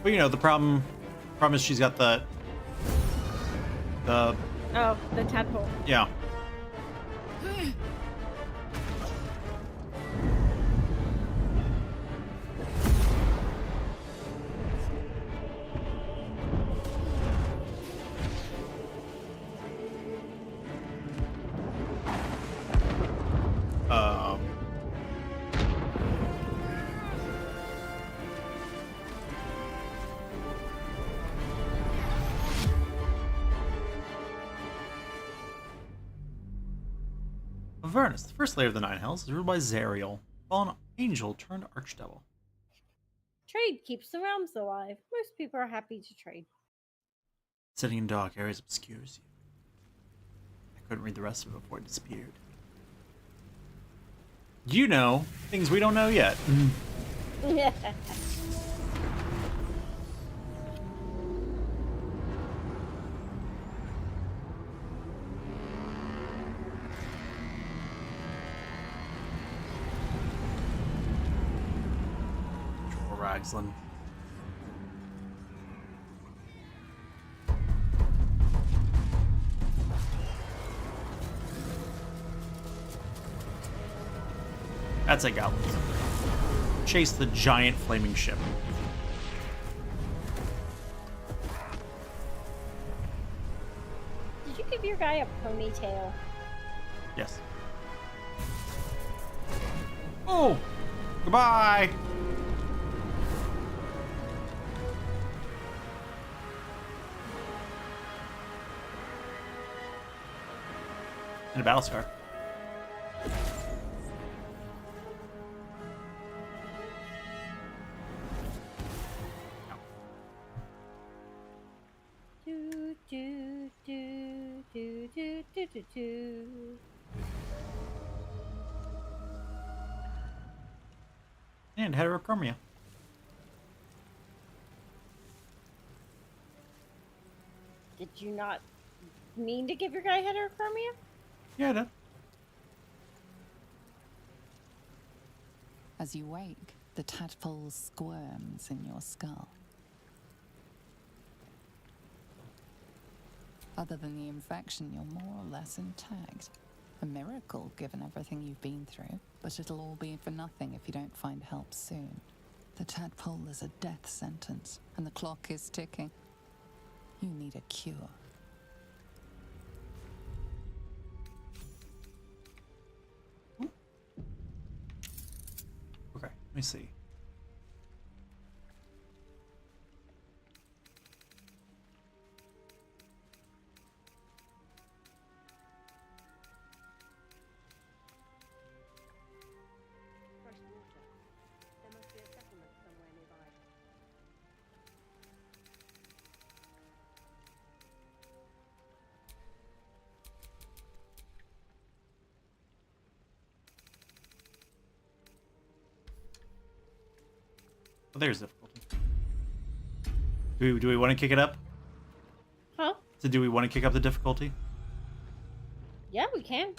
But, you know, the problem is she's got the... Oh, the tadpole. Yeah. Avernus, the first layer of the Nine Hells, is ruled by Zariel, fallen angel turned archdevil. Trade keeps the realms alive. Most people are happy to trade. Sitting in dark areas obscures you. I couldn't read the rest of it before it disappeared. You know things we don't know yet. Yeah. Ragsland. That's a goblin. Chase the giant flaming ship. Did you give your guy a ponytail? Yes. Oh! Goodbye! And a battle scar. Do, do, do, do, do, do, do, do. And heterochromia. Did you not mean to give your guy heterochromia? Yeah, I did. As you wake, the tadpole squirms in your skull. Other than the infection, you're more or less intact. A miracle, given everything you've been through, but it'll all be for nothing if you don't find help soon. The tadpole is a death sentence, and the clock is ticking. You need a cure. Okay, let me see. there's difficulty. Do we want to kick it up? Huh? So do we want to kick up the difficulty? Yeah, we can.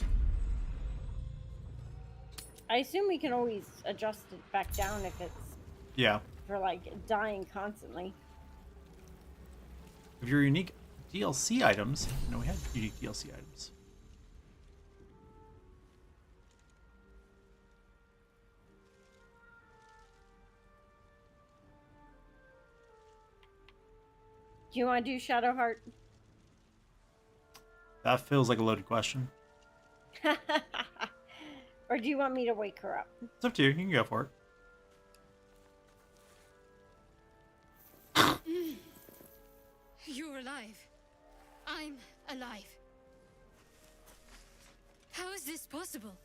I assume we can always adjust it back down if it's Yeah. for like dying constantly. If your unique DLC items... No, we had unique DLC items. Do you want to do Shadowheart? That feels like a loaded question. Or do you want me to wake her up? It's up to you. You can go for it. You're alive. I'm alive. How is this possible?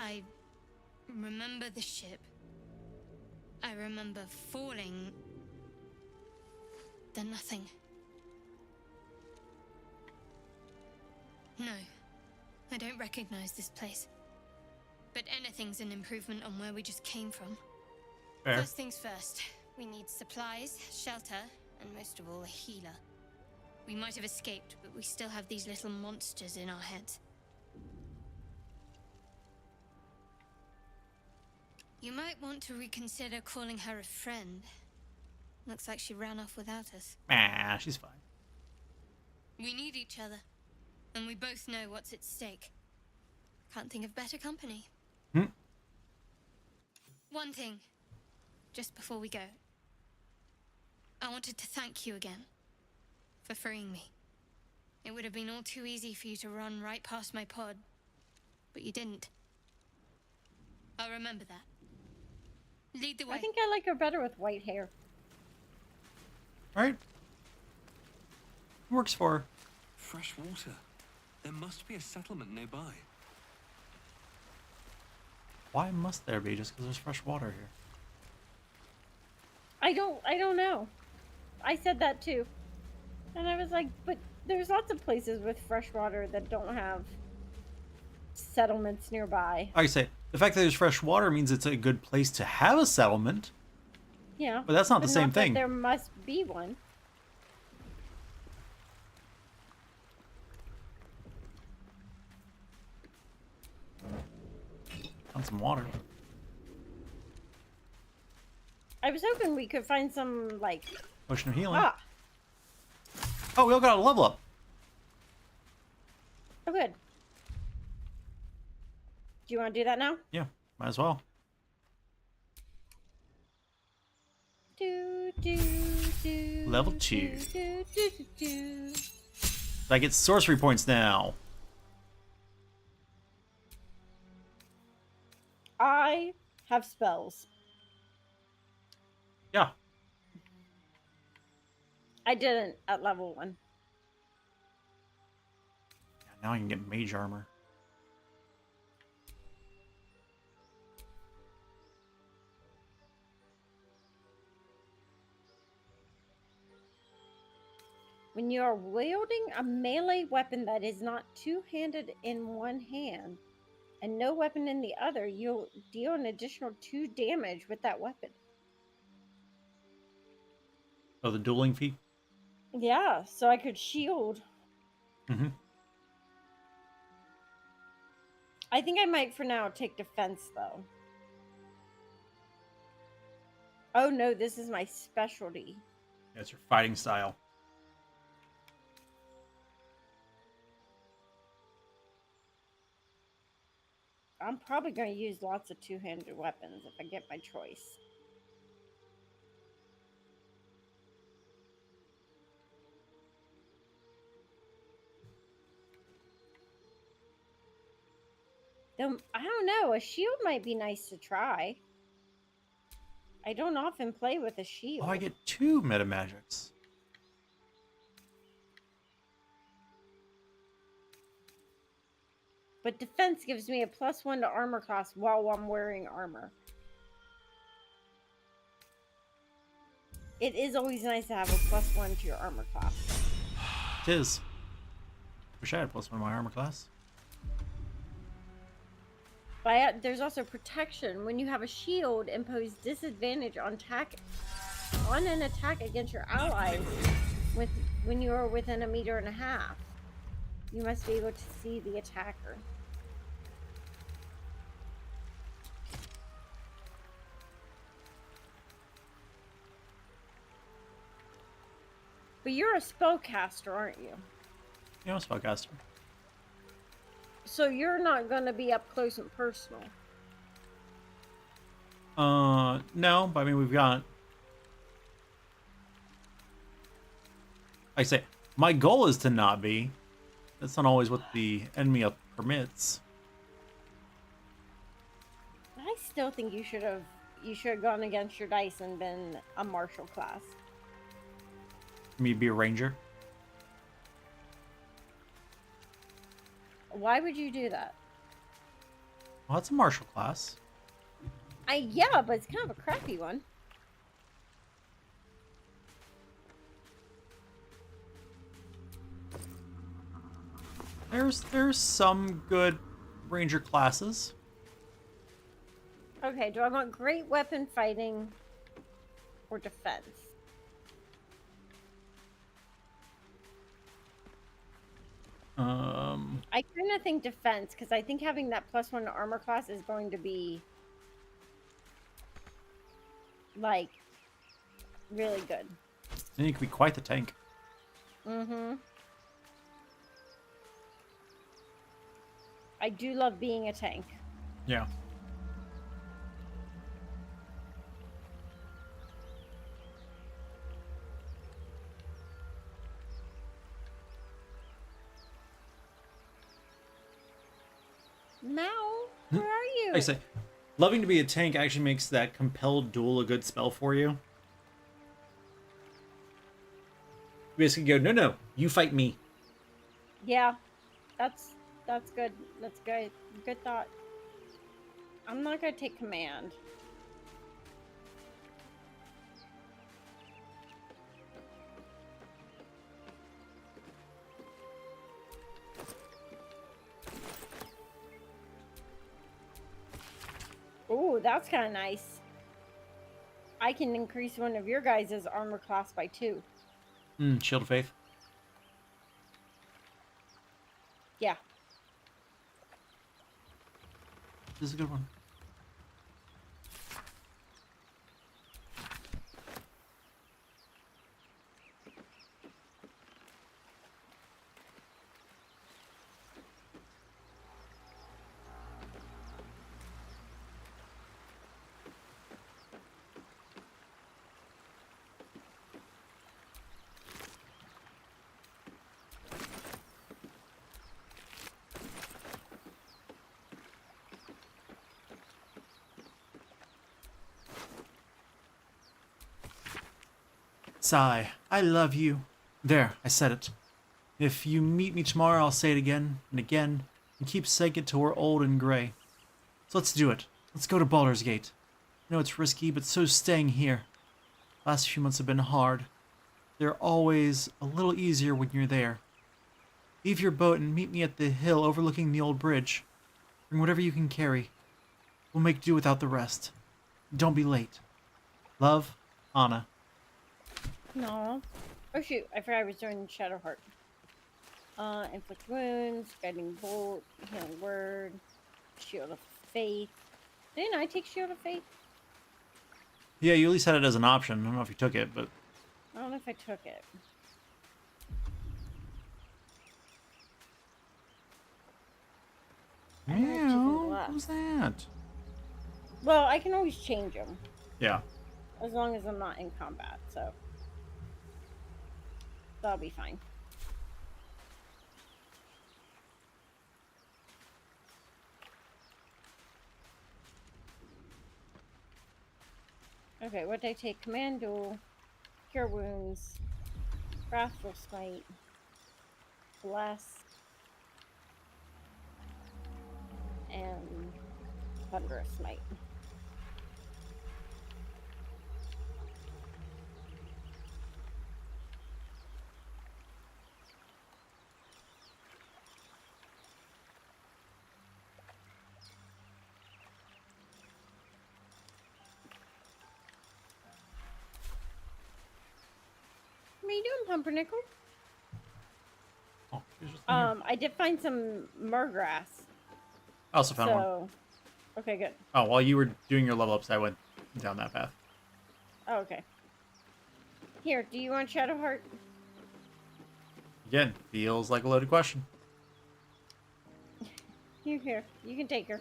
I remember the ship. I remember falling. Then nothing. No, I don't recognize this place. But anything's an improvement on where we just came from. Fair. First things first, we need supplies, shelter, and most of all, a healer. We might have escaped, but we still have these little monsters in our heads. You might want to reconsider calling her a friend. Looks like she ran off without us. Nah, she's fine. We need each other, and we both know what's at stake. Can't think of better company. One thing, just before we go. I wanted to thank you again for freeing me. It would have been all too easy for you to run right past my pod, but you didn't. I'll remember that. Lead the way. I think I like her better with white hair. Right? Works for her. Fresh water. There must be a settlement nearby. Why must there be? Just because there's fresh water here. I don't know. I said that too. And I was like, but there's lots of places with fresh water that don't have settlements nearby. Like I say, the fact that there's fresh water means it's a good place to have a settlement. Yeah. But that's not the same that thing. There must be one. Found some water. I was hoping we could find some, like... Potion of healing. Ah! Oh, we all got a level up. Oh, good. Do you want to do that now? Yeah, might as well. Level 2. I get sorcery points now. I have spells. Yeah. I didn't at level 1. Now I can get mage armor. When you are wielding a melee weapon that is not two-handed in one hand and no weapon in the other, you'll deal an additional 2 damage with that weapon. Oh, the dueling feat? Yeah, so I could shield. Mm-hmm. I think I might for now take defense though. Oh no, this is my specialty. That's your fighting style. I'm probably going to use lots of two-handed weapons if I get my choice. Though, I don't know, a shield might be nice to try. I don't often play with a shield. Oh, I get 2 meta magics. But defense gives me a +1 to armor class while I'm wearing armor. It is always nice to have a +1 to your armor class. It is. Wish I had +1 in my armor class. There's also protection. When you have a shield, impose disadvantage on an attack against your allies when you are within 1.5 meters. You must be able to see the attacker. But you're a spellcaster, aren't you? Yeah, I'm a spellcaster. So you're not going to be up close and personal. No, but I mean, we've got... Like I say, my goal is to not be. That's not always what the enemy permits. I still think you should have gone against your dice and been a martial class. Me be a ranger. Why would you do that? Well, that's a martial class. Yeah, but it's kind of a crappy one. There's some good ranger classes. Okay, do I want great weapon fighting or defense? I kind of think defense, because I think having that +1 to armor class is going to be like really good. Then you could be quite the tank. Mm-hmm. I do love being a tank. Yeah. Mal, where are you? Like I say, loving to be a tank actually makes that compelled duel a good spell for you. You basically go, no, you fight me. Yeah, that's good. That's good. Good thought. I'm not gonna take command. Ooh, that's kind of nice. I can increase one of your guys' armor class by 2. Shield of Faith. Yeah. This is a good one. Sigh, I love you. There, I said it. If you meet me tomorrow, I'll say it again and again, and keep saying it till we're old and gray. So let's do it. Let's go to Baldur's Gate. I know it's risky, but so's staying here. Last few months have been hard. They're always a little easier when you're there. Leave your boat and meet me at the hill overlooking the old bridge. Bring whatever you can carry. We'll make do without the rest. Don't be late. Love, Anna. No. Oh shoot, I forgot I was doing Shadowheart. Inflict wounds, guiding bolt, healing word, shield of faith. Didn't I take shield of faith? Yeah, you at least had it as an option. I don't know if you took it, but... I don't know if I took it. Meow, who's that? Well, I can always change them. Yeah. As long as I'm not in combat, so. That'll be fine. Okay, what did I take? Command duel, cure wounds, wrathful smite, bless, and thunderous smite. you doing, Pumpernickel? Oh, she's just in here. I did find some murgrass. I also found one. So, okay, good. Oh, while you were doing your level ups, I went down that path. Oh, okay. Here, do you want Shadowheart? Again, feels like a loaded question. Here. You can take her.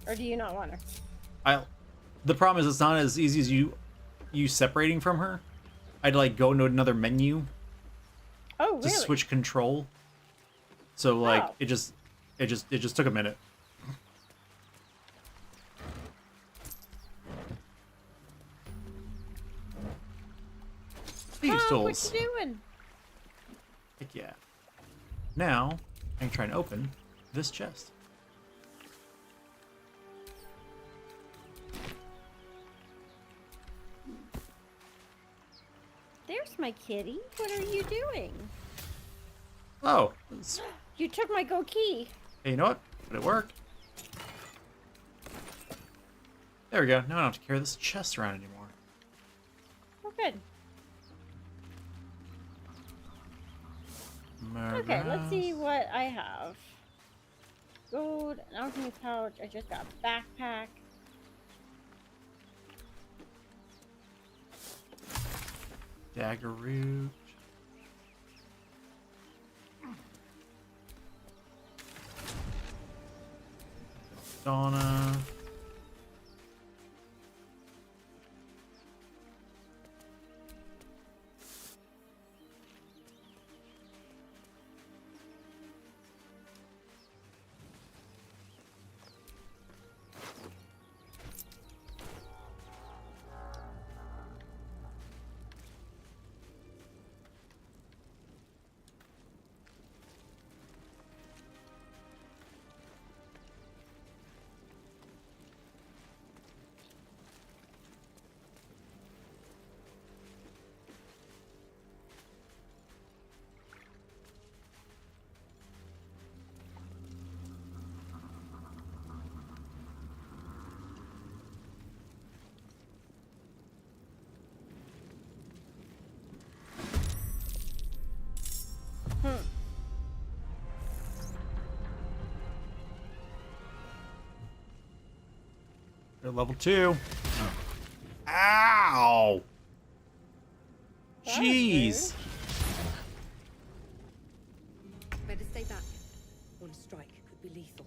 Or do you not want her? The problem is it's not as easy as you separating from her. I'd like go into another menu Oh, to really? switch control. So like Oh. it just took a minute. Thieves' Oh, tools. what you doing? Heck yeah. Now I can try and open this chest. There's my kitty. What are you doing? Oh, You took my gold key. hey, you know what? Did it work? There we go. Now I don't have to carry this chest around anymore. Oh, good. Okay, let's see what I have. Gold, an alchemy pouch. I just got a backpack. Dagger root. Donna. They're level 2. Ow! Jeez! Better stay back. One strike could be lethal.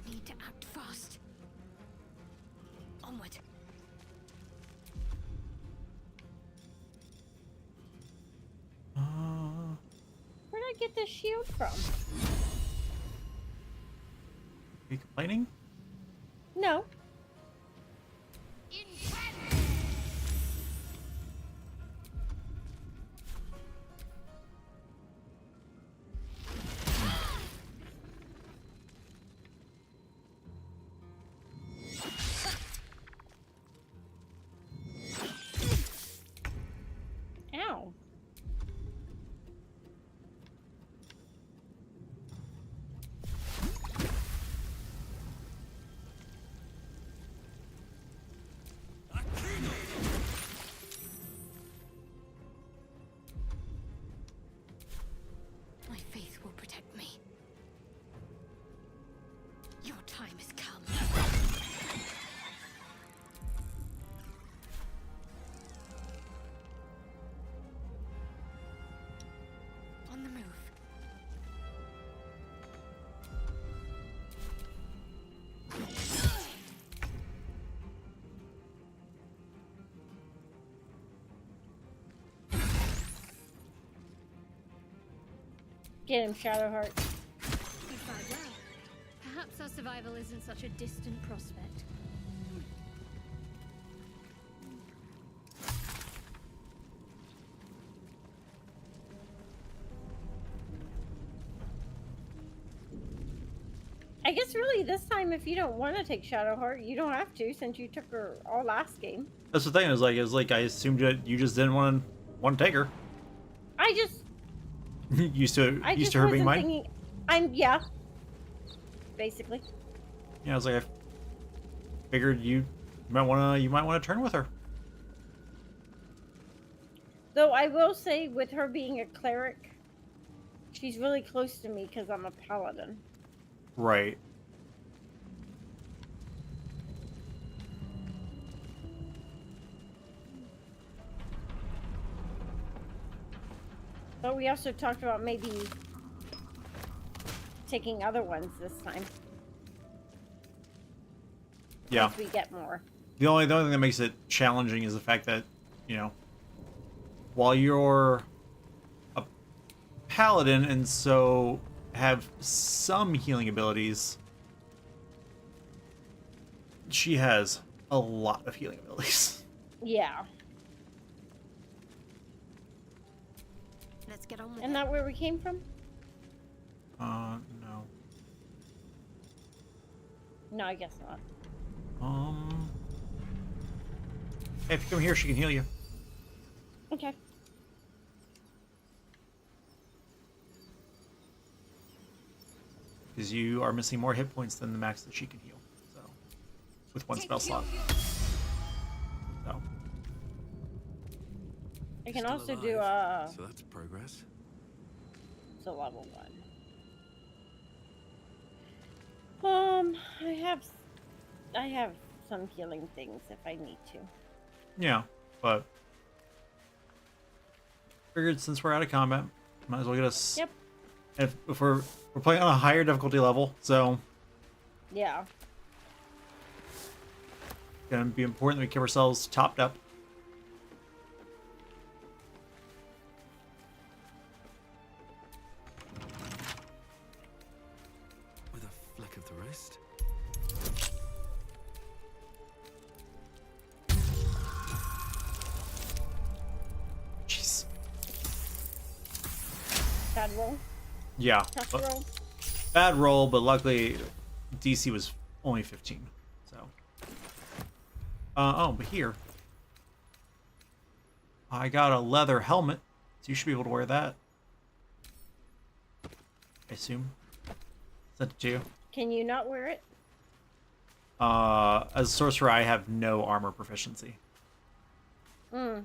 Need to act fast. Onward. Where'd I get this shield from? Are you complaining? No. Ow. My faith will protect me. Your time has come. Get him, Shadowheart. You fight well. Perhaps our survival isn't such a distant prospect. I guess really this time, if you don't want to take Shadowheart, you don't have to, since you took her all last game. That's the thing. Is like I assumed that you just didn't want to take her. I just used to her being wasn't mine. thinking, yeah. Basically. Yeah, I was like, I figured you might want to turn with her. Though I will say, with her being a cleric, she's really close to me because I'm a paladin. Right. But we also talked about maybe taking other ones this time. Yeah. Once we get more. The only thing that makes it challenging is the fact that, while you're a paladin and so have some healing abilities, she has a lot of healing abilities. Yeah. Let's get on with Isn't that where we came from? No. No, I guess not. Hey, if you come here, she can heal you. Okay. Because you are missing more hit points than the max that she can heal. So, with one spell slot. So. I can Still also do alive, so that's progress. it's a level 1. I have some healing things if I need to. Yeah, but figured since we're out of combat, might as well get us. Yep. If we're playing on a higher difficulty level, so Yeah. gonna be important that we keep ourselves topped up. With a flick of the wrist. Jeez. Bad roll. Yeah. Tough but- roll. Bad roll, but luckily DC was only 15. So. Oh, but here. I got a leather helmet, so you should be able to wear that. I assume. Sent it to you. Can you not wear it? As a sorcerer, I have no armor proficiency. Hmm.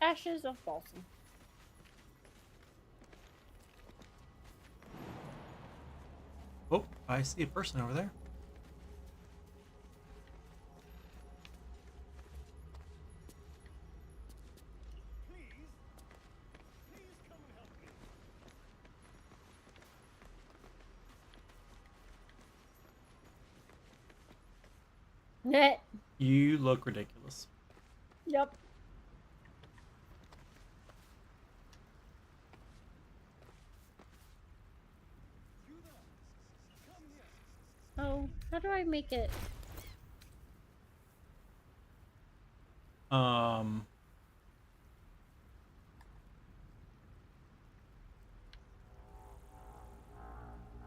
Ashes of balsam. Oh, I see a person over there. Net. You look ridiculous. Yep. Oh, how do I make it?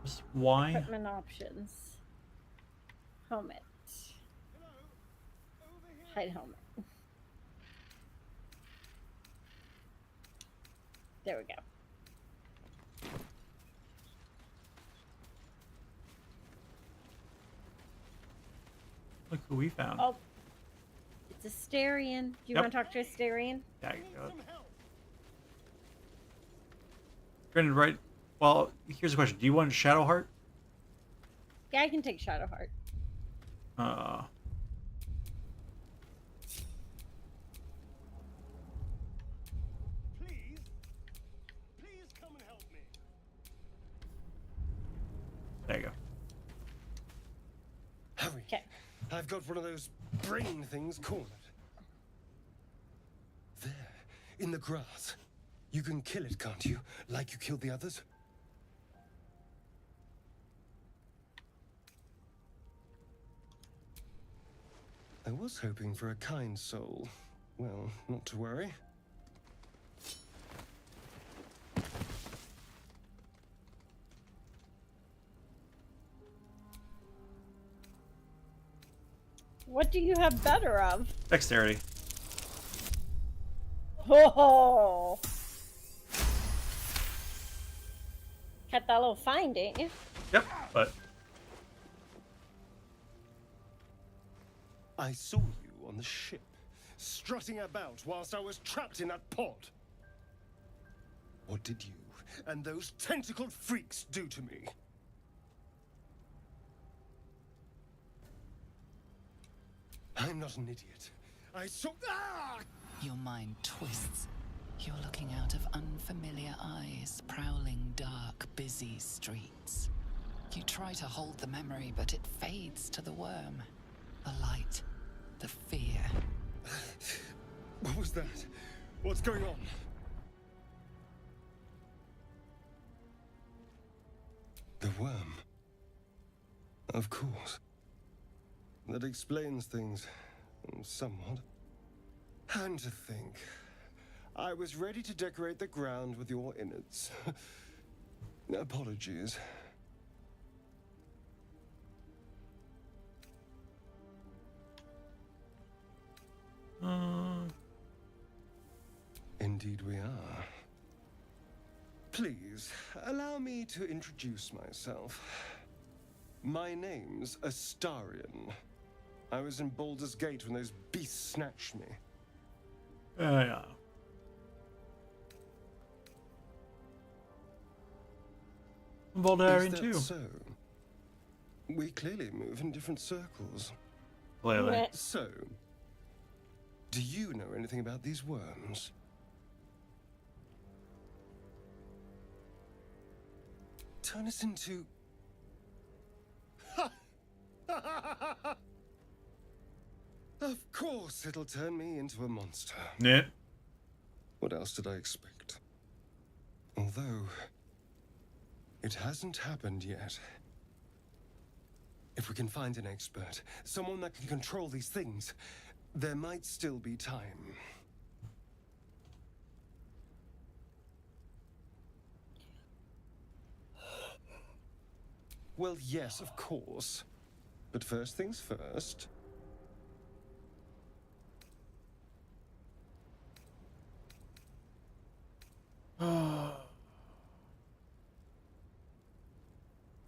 Just why? Equipment options. Helmet. Hide helmet. There we go. Look who we found. Oh, it's Asterion. Do you Yep. want to talk to Asterion? Yeah, you go. Granted, right? Well, here's a question. Do you want Shadowheart? Yeah, I can take Shadowheart. There you go. Okay. I've got one of those brain things cornered. There, in the grass. You can kill it, can't you? Like you killed the others? I was hoping for a kind soul. Well, not to worry. What do you have better of? Dexterity. Oh. Got that little fine, didn't you? Yep, but I saw you on the ship, strutting about whilst I was trapped in that pod. What did you and those tentacled freaks do to me? I'm not an idiot. I saw... Ah! Your mind twists. You're looking out of unfamiliar eyes, prowling dark, busy streets. You try to hold the memory, but it fades to the worm. The light, the fear. What was that? What's going on? The worm. Of course. That explains things, somewhat. And to think, I was ready to decorate the ground with your innards. Apologies. Indeed we are. Please, allow me to introduce myself. My name's Astarion. I was in Baldur's Gate when those beasts snatched me. yeah. Voldarian Is that too. so? We clearly move in different circles. Clearly. So, do you know anything about these worms? Turn us into... Of course it'll turn me into a monster. Yeah. What else did I expect? Although, it hasn't happened yet. If we can find an expert, someone that can control these things, there might still be time. Well, yes, of course. But first things first.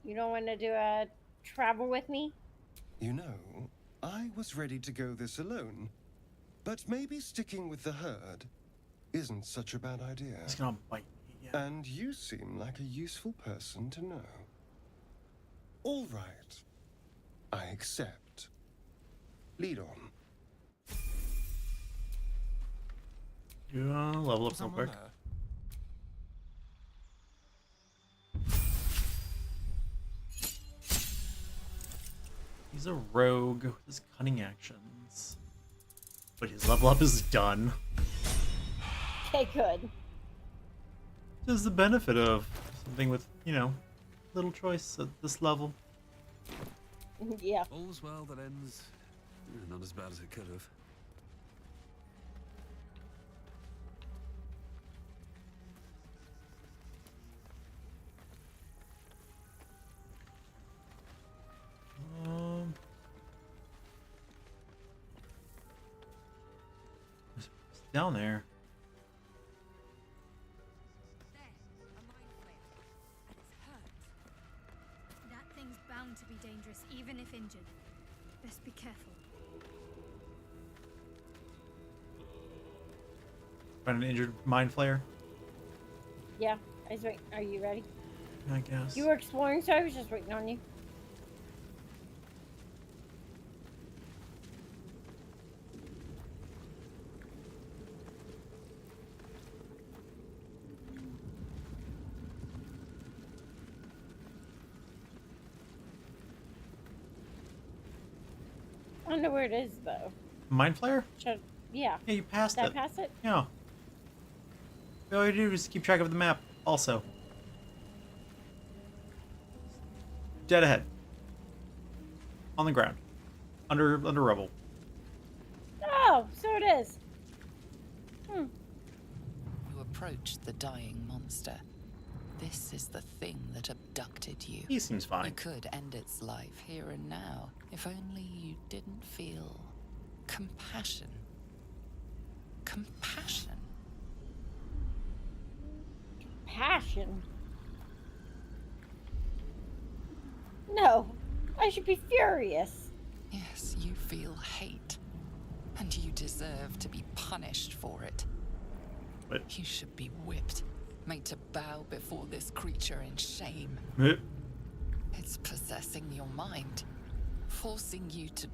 You don't want to do a travel with me? You know, I was ready to go this alone. But maybe sticking with the herd isn't such a bad idea. It's gonna bite me, yeah. And you seem like a useful person to know. All right. I accept. Lead on. You level up real Someone quick. there? He's a rogue with his cunning actions. But his level up is done. Okay, good. This is the benefit of something with, you know, little choice at this level. Yeah. All's well that ends not as bad as it could have. It's down there. That thing's bound to be dangerous, even if injured. Best be careful. Find an injured mind flayer, Yeah. I was waiting. Are you ready? I guess. You were exploring, so I was just waiting on you. don't know where it is though. Mind Flayer? Yeah. Yeah, you passed Did it. I pass it? Yeah. All you do is keep track of the map also. Dead ahead. On the ground. Under rubble. Oh, so it is. You approach the dying monster. This is the thing that abducted you. He seems fine. You could end its life here and now, if only you didn't feel compassion. Compassion. Passion. No, I should be furious. Yes, you feel hate. And you deserve to be punished for it. What? You should be whipped, made to bow before this creature in shame. It's possessing your mind, forcing you to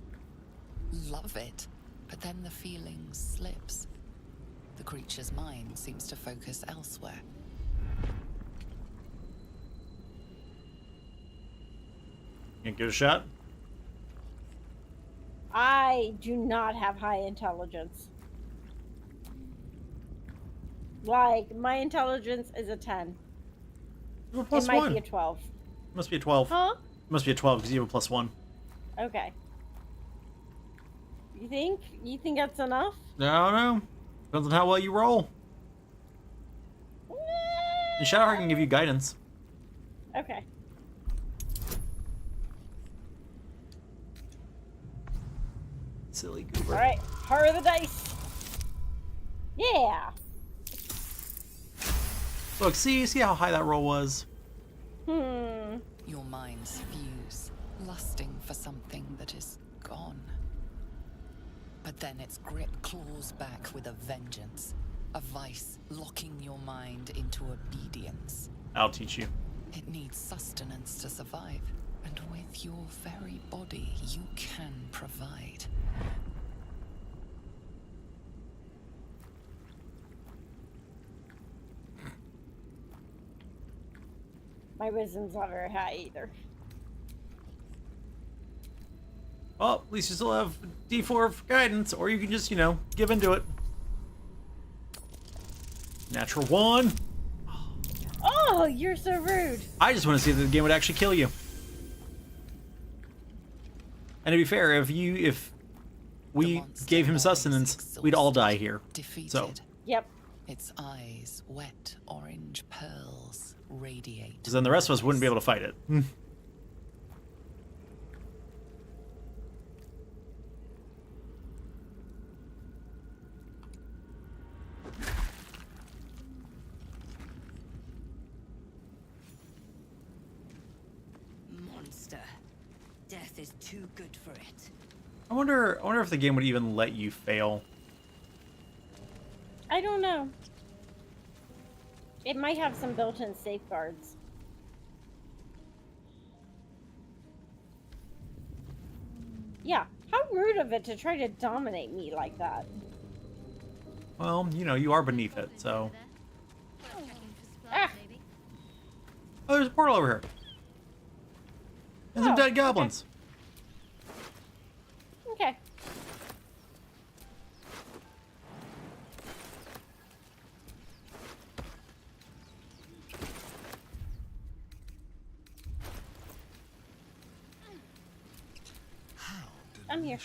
love it. But then the feeling slips. The creature's mind seems to focus elsewhere. You give it a shot? I do not have high intelligence. Like, my intelligence is a 10. You have a plus it might one. be a 12. Must be a 12. Huh? Must be a 12 because you have a plus 1. Okay. You think? You think that's enough? I don't know. Depends on how well you roll. And Shadowheart can give you guidance. Okay. Silly goober. Alright, heart of the dice. Yeah. Look, see how high that roll was? Your minds fuse, lusting for something that is gone. But then its grip claws back with a vengeance. A vice locking your mind into obedience. I'll teach you. It needs sustenance to survive. And with your very body, you can provide. My wisdom's not very high either. Well, at least you still have D4 for guidance, or you can just, give into it. Natural 1. Oh, you're so rude. I just want to see if the game would actually kill you. And to be fair, if we gave him sustenance, we'd all die here. Defeated. So. Yep. Its eyes, wet orange pearls, radiate. Because then the rest of us wouldn't be able to fight it. Monster. Death is too good for it. I wonder if the game would even let you fail. I don't know. It might have some built-in safeguards. Yeah, how rude of it to try to dominate me like that. Well, you are beneath it, so. Ah. Oh, there's a portal over here. And some dead goblins. Okay. I'm here.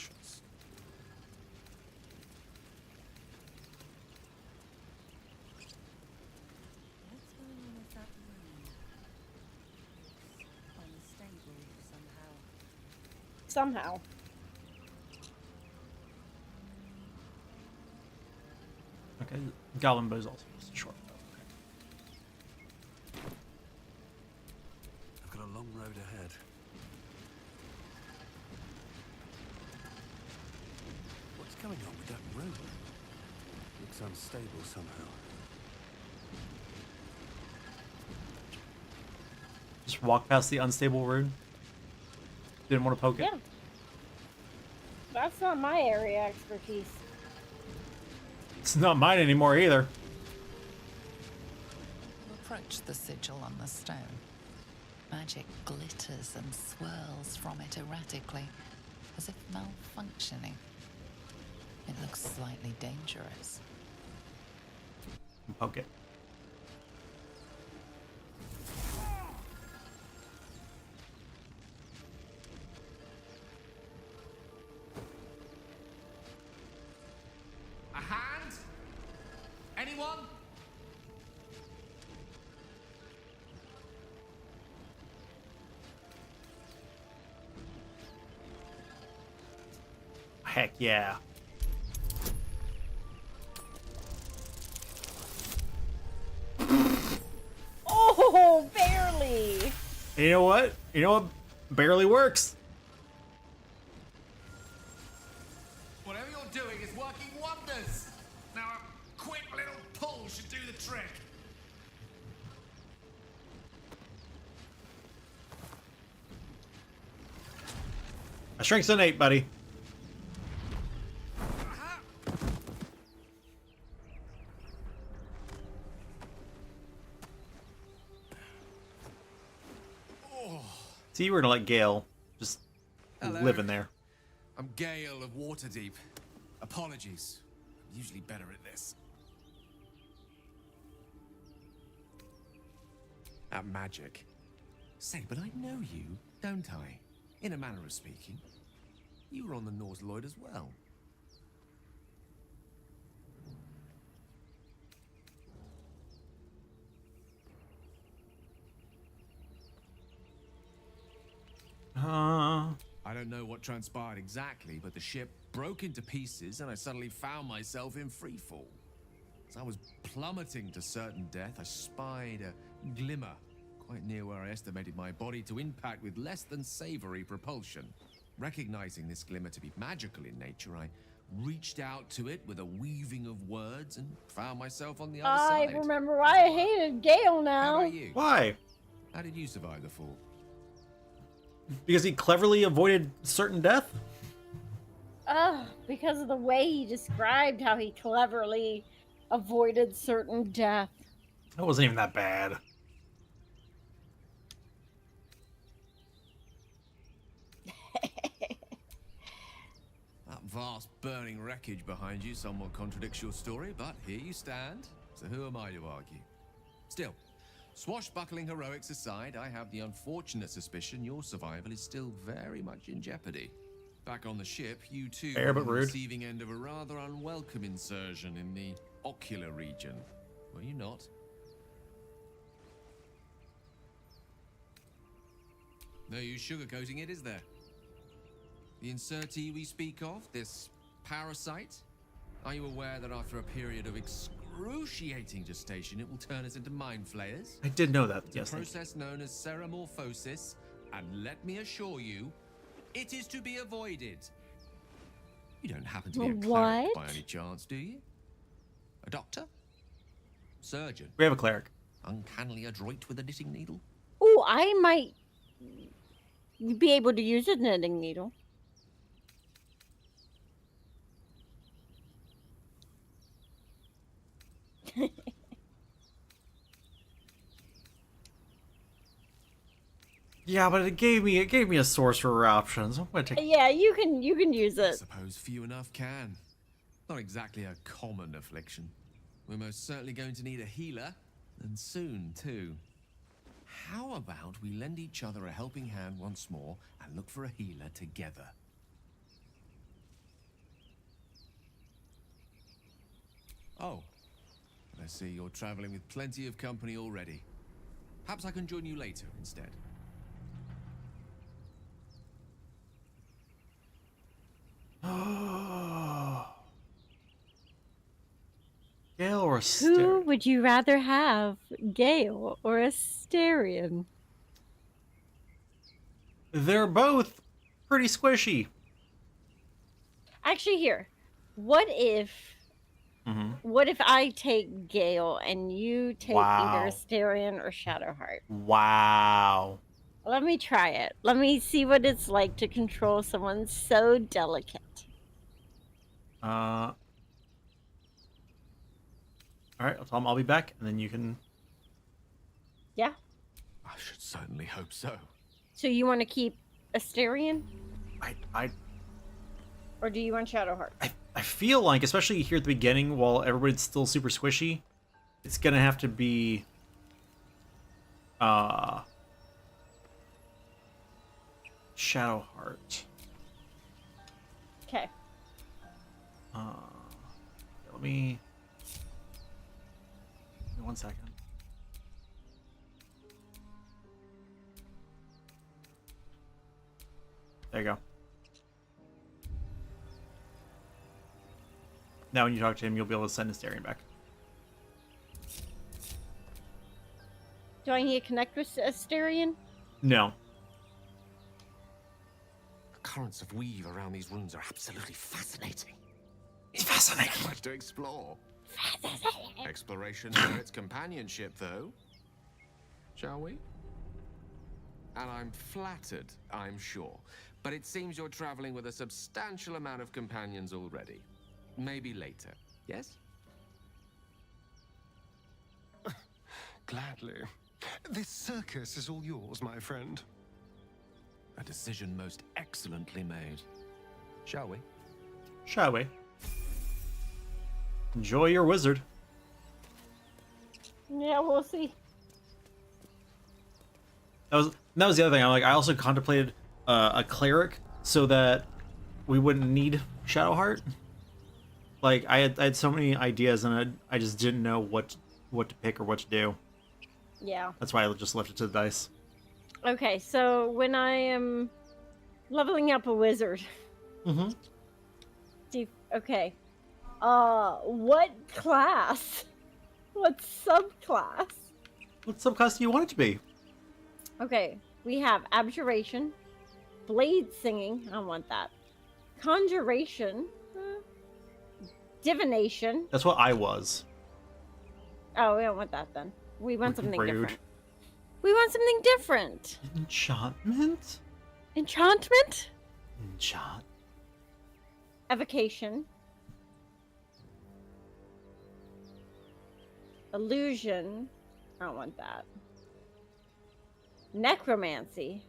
Somehow. Okay, Goblin Bow's also just a short bow. Okay. I've got a long road ahead. What's going on with that road? Looks unstable somehow. Just walk past the unstable rune. Didn't want to poke it? Yeah. That's not my area expertise. It's not mine anymore either. You approach the sigil on the stone. Magic glitters and swirls from it erratically. as if malfunctioning. It looks slightly dangerous. Poke it. A hand? Anyone? Heck yeah. Oh, barely. You know what? You know what? Barely works. Whatever you're doing is working wonders. Now a quick little pull should do the trick. My strength's an 8, buddy. See, you were to let Gale just live in there. I'm Gale of Waterdeep. Apologies. I'm usually better at this. At magic. Say, but I know you, don't I? In a manner of speaking. You were on the Norse Lloyd as well. I don't know what transpired exactly, but the ship broke into pieces and I suddenly found myself in freefall. As I was plummeting to certain death, I spied a glimmer quite near where I estimated my body to impact with less than savory propulsion. Recognizing this glimmer to be magical in nature, I reached out to it with a weaving of words and found myself on the other side. I remember why I hated Gale now. How about you? Why? How did you survive the fall? Because he cleverly avoided certain death? Because of the way he described how he cleverly avoided certain death. That wasn't even that bad. That vast burning wreckage behind you somewhat contradicts your story, but here you stand. So who am I to argue? Still, swashbuckling heroics aside, I have the unfortunate suspicion your survival is still very much in jeopardy. Back on the ship, you too Fair were but on the rude. receiving end of a rather unwelcome insertion in the ocular region. Were you not? No use sugarcoating it, is there? The insertee we speak of, this parasite, are you aware that after a period of excruciating gestation, it will turn us into mind flayers? I did know that, It's yes. a process known as ceramorphosis, and let me assure you, it is to be avoided. You don't happen to be a cleric by any chance, do you? A doctor? Surgeon? We have a cleric. Uncannily adroit with a knitting needle? Oh, I might be able to use a knitting needle. Yeah, but it gave me a sorcerer options. I'm gonna take. Yeah, you can use I it. suppose few enough can. Not exactly a common affliction. We're most certainly going to need a healer, and soon too. How about we lend each other a helping hand once more and look for a healer together? Oh, I see you're traveling with plenty of company already. Perhaps I can join you later instead. Gale or Who Astarion? would you rather have, Gale or Astarion? They're both pretty squishy. Actually, here, what if I take Gale and you take Wow. either Astarion or Shadowheart? Wow. Let me try it. Let me see what it's like to control someone so delicate. All right, I'll tell him I'll be back, and then you can. Yeah. I should certainly hope so. So you want to keep Astarion? I Or do you want Shadowheart? I feel like, especially here at the beginning, while everybody's still super squishy, it's gonna have to be Shadowheart. Okay. Let me... Give me 1 second. There you go. Now when you talk to him, you'll be able to send Astarion back. Do I need to connect with Astarion? No. The currents of weave around these runes are absolutely fascinating. It's fascinating. So much to explore. Exploration merits companionship, though. Shall we? And I'm flattered, I'm sure. But it seems you're traveling with a substantial amount of companions already. Maybe later, yes? Gladly. This circus is all yours, my friend. A decision most excellently made. Shall we? Shall we? Enjoy your wizard. Yeah, we'll see. That was the other thing. I also contemplated a cleric so that we wouldn't need Shadowheart. Like I had so many ideas and I just didn't know what to pick or what to do. Yeah. That's why I just left it to the dice. Okay, so when I am leveling up a wizard. Mm-hmm. Okay. What class? What subclass? What subclass do you want it to be? Okay, we have abjuration, blade singing. I don't want that. Conjuration, divination. That's what I was. Oh, we don't want that then. We want something Rude. different. We want something different. Enchantment? Enchantment? Enchant. Evocation. Illusion. I don't want that. Necromancy.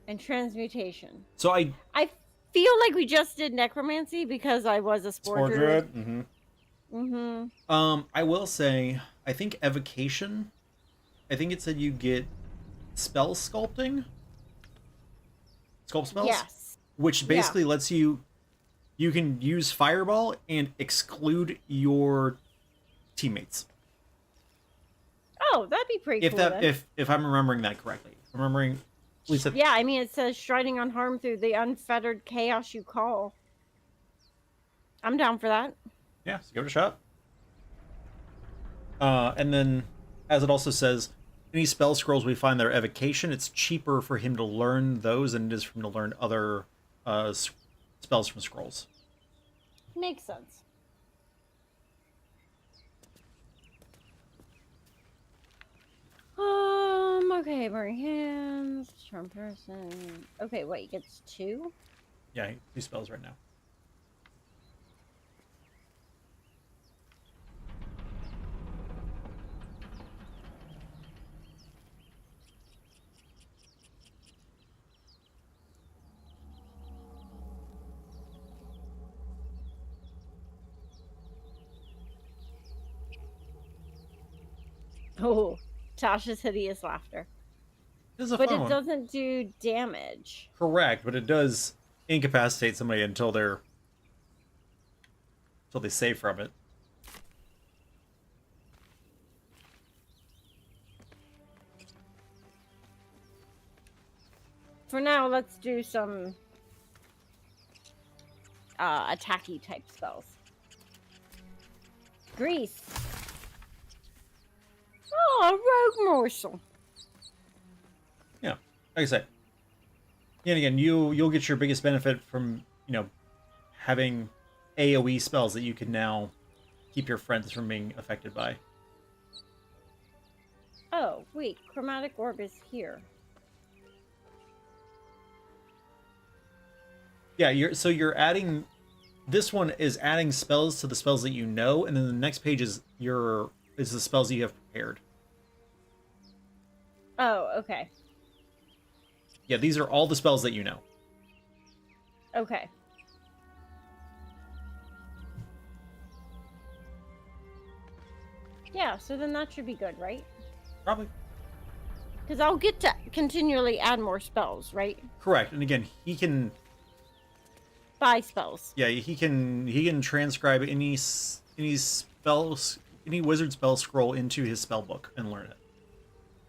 And transmutation. So I feel like we just did necromancy because I was a spore druid. Mm-hmm. Mm-hmm. I will say, I think evocation. I think it said you get spell sculpting. Sculpt spells? Yes. Which basically lets you can use fireball and exclude your teammates. Oh, that'd be pretty cool. If I'm remembering that correctly. I'm remembering at least Yeah, I mean it says striding unharmed through the unfettered chaos you call. I'm down for that. Yeah, so give it a shot. And then, as it also says, any spell scrolls we find that are evocation, it's cheaper for him to learn those than it is for him to learn other spells from scrolls. Makes sense. Okay, burning hands, charm person. Okay, wait, he gets 2? Yeah, 2 spells right now. Oh, Tasha's hideous laughter. This is a but fun it one. doesn't do damage. Correct, but it does incapacitate somebody until they save from it. For now, let's do some attacky type spells. Grease. Oh, rogue morsel. Yeah, like I said. And again, you'll get your biggest benefit from having AOE spells that you can now keep your friends from being affected by. Oh, wait, chromatic orb is here. Yeah, you're adding. This one is adding spells to the spells that you know, and then the next page is the spells that you have prepared. Oh, okay. Yeah, these are all the spells that you know. Okay. Yeah, so then that should be good, right? Probably. Because I'll get to continually add more spells, right? Correct. And again, he can... Buy spells. Yeah, he can transcribe any spells, any wizard spell scroll into his spell book and learn it.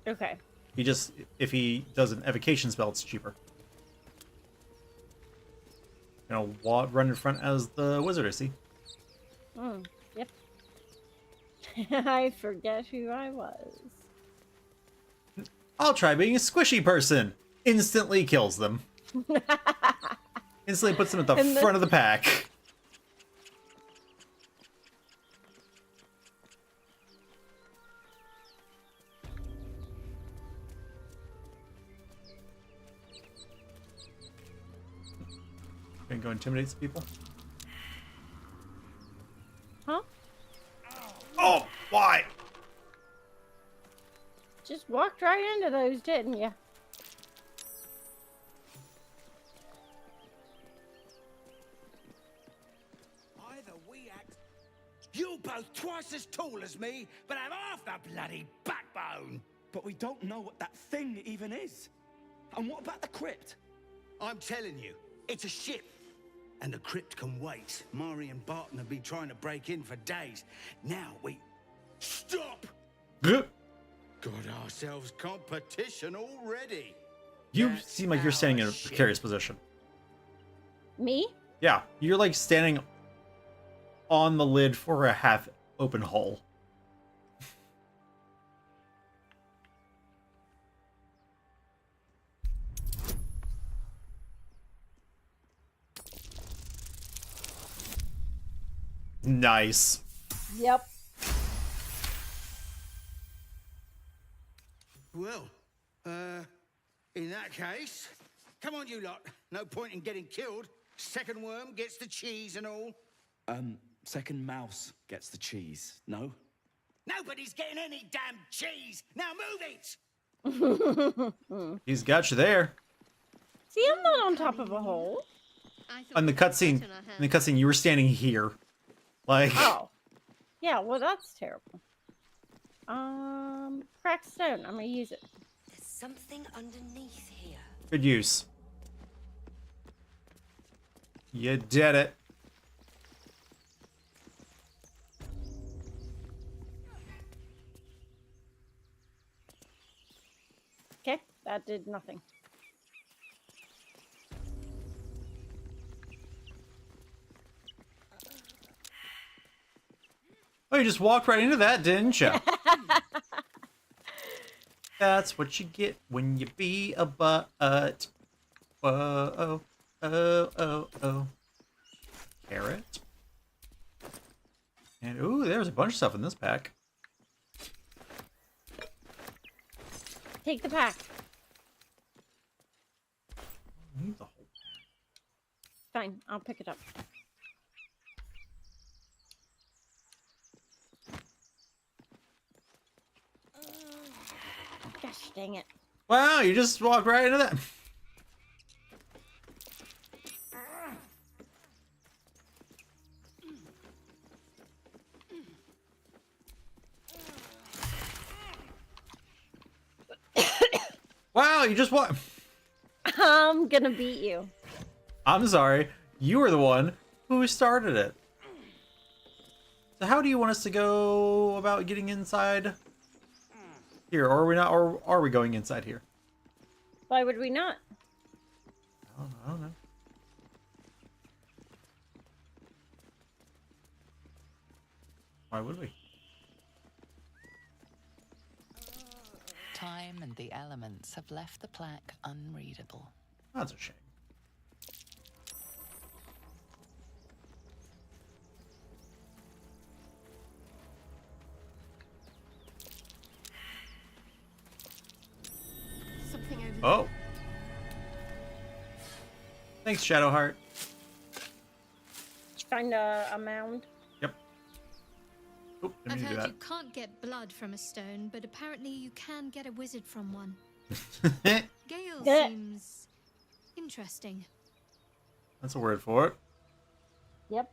Okay. He just, if he does an evocation spell, it's cheaper. You know, run in front as the wizard, I see. Yep. I forget who I was. I'll try being a squishy person. Instantly kills them. Instantly puts them at the front of the pack. Gonna go intimidate some people. Huh? Oh, why? Just walked right into those, didn't you? You're both twice as tall as me, but have half the bloody backbone. But we don't know what that thing even is. And what about the crypt? I'm telling you, it's a ship. And the crypt can wait. Mari and Barton have been trying to break in for days. Now we... Stop! Got ourselves competition already. You seem like you're standing in a precarious position. Me? Yeah, you're like standing on the lid for a half open hole. Nice. Yep. Well, in that case, come on you lot. No point in getting killed. Second worm gets the cheese and all. Second mouse gets the cheese, no? Nobody's getting any damn cheese! Now move it! He's got you there. See, I'm not on top of a hole. On the cutscene, you were standing here. Like... Oh. Yeah, well, that's terrible. Cracked stone. I'm gonna use it. There's something underneath here. Good use. You did it. Okay, that did nothing. Oh, you just walked right into that, didn't you? That's what you get when you be a butt. Whoa, oh. Carrot. And, ooh, there's a bunch of stuff in this pack. Take the pack. Need the whole Fine, I'll pick it up. Gosh dang it. Wow, you just walked right into that. Wow, you just what? I'm gonna beat you. I'm sorry. You were the one who started it. So how do you want us to go about getting inside here? Or are we not? Or are we going inside here? Why would we not? I don't know. Why would we? Time and the elements have left the plaque unreadable. That's a shame. Something over Oh. Thanks, Shadowheart. Did you find a mound? Yep. Oh, let I've me do heard that. you can't get blood from a stone, but apparently you can get a wizard from one. Gale seems interesting. That's a word for it. Yep.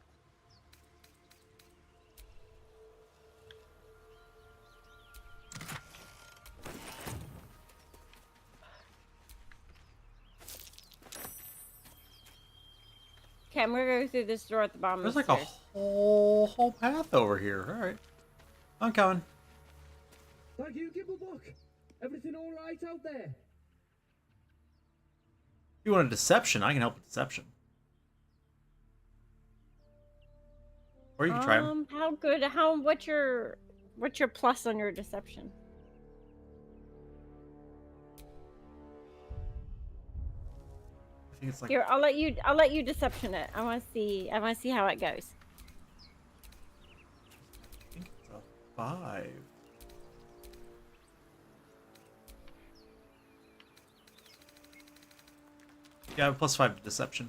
Okay, I'm gonna go through this door at the bottom There's of the like a stairs. whole path over here. All right, I'm coming. Thank you, Gibblebuck. Everything all right out there? If you want a deception, I can help with deception. Or you can try 'em. How good? What's your plus on your deception? I think it's like Here, I'll let you deception it. I want to see how it goes. it's a 5. Yeah, I have a +5 to deception.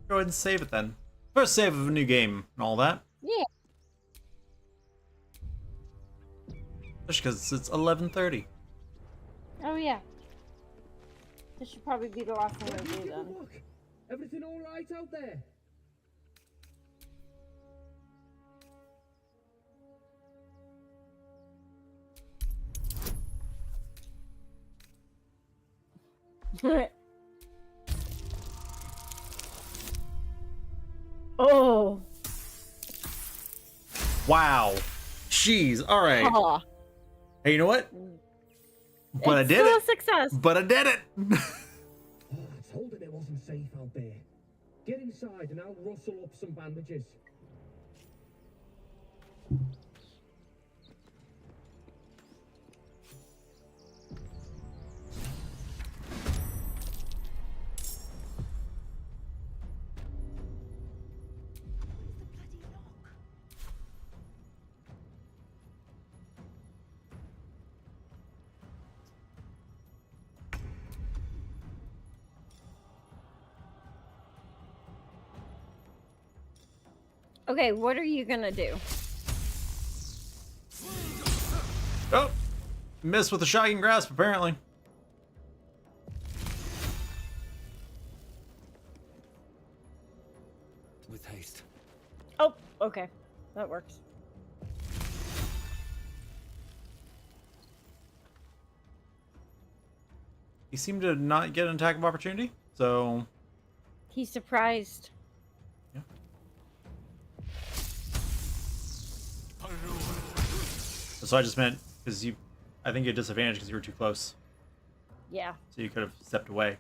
Go ahead and save it then. First save of a new game and all that. Yeah. Just because it's 11:30. Oh yeah. This should probably be the last thing I do then. Everything all right out there? Oh. Wow. Jeez. All right. Aw. Hey, you know what? But I It's did still it. a success. But I did it. I told him it wasn't safe out there. Get inside and I'll rustle up some bandages. Okay, what are you gonna do? Oh, missed with the shocking grasp apparently. With haste. Oh, okay, that works. He seemed to not get an attack of opportunity, so He's surprised. so I just meant because I think you had disadvantage because you were too close, Yeah. so you could have stepped away.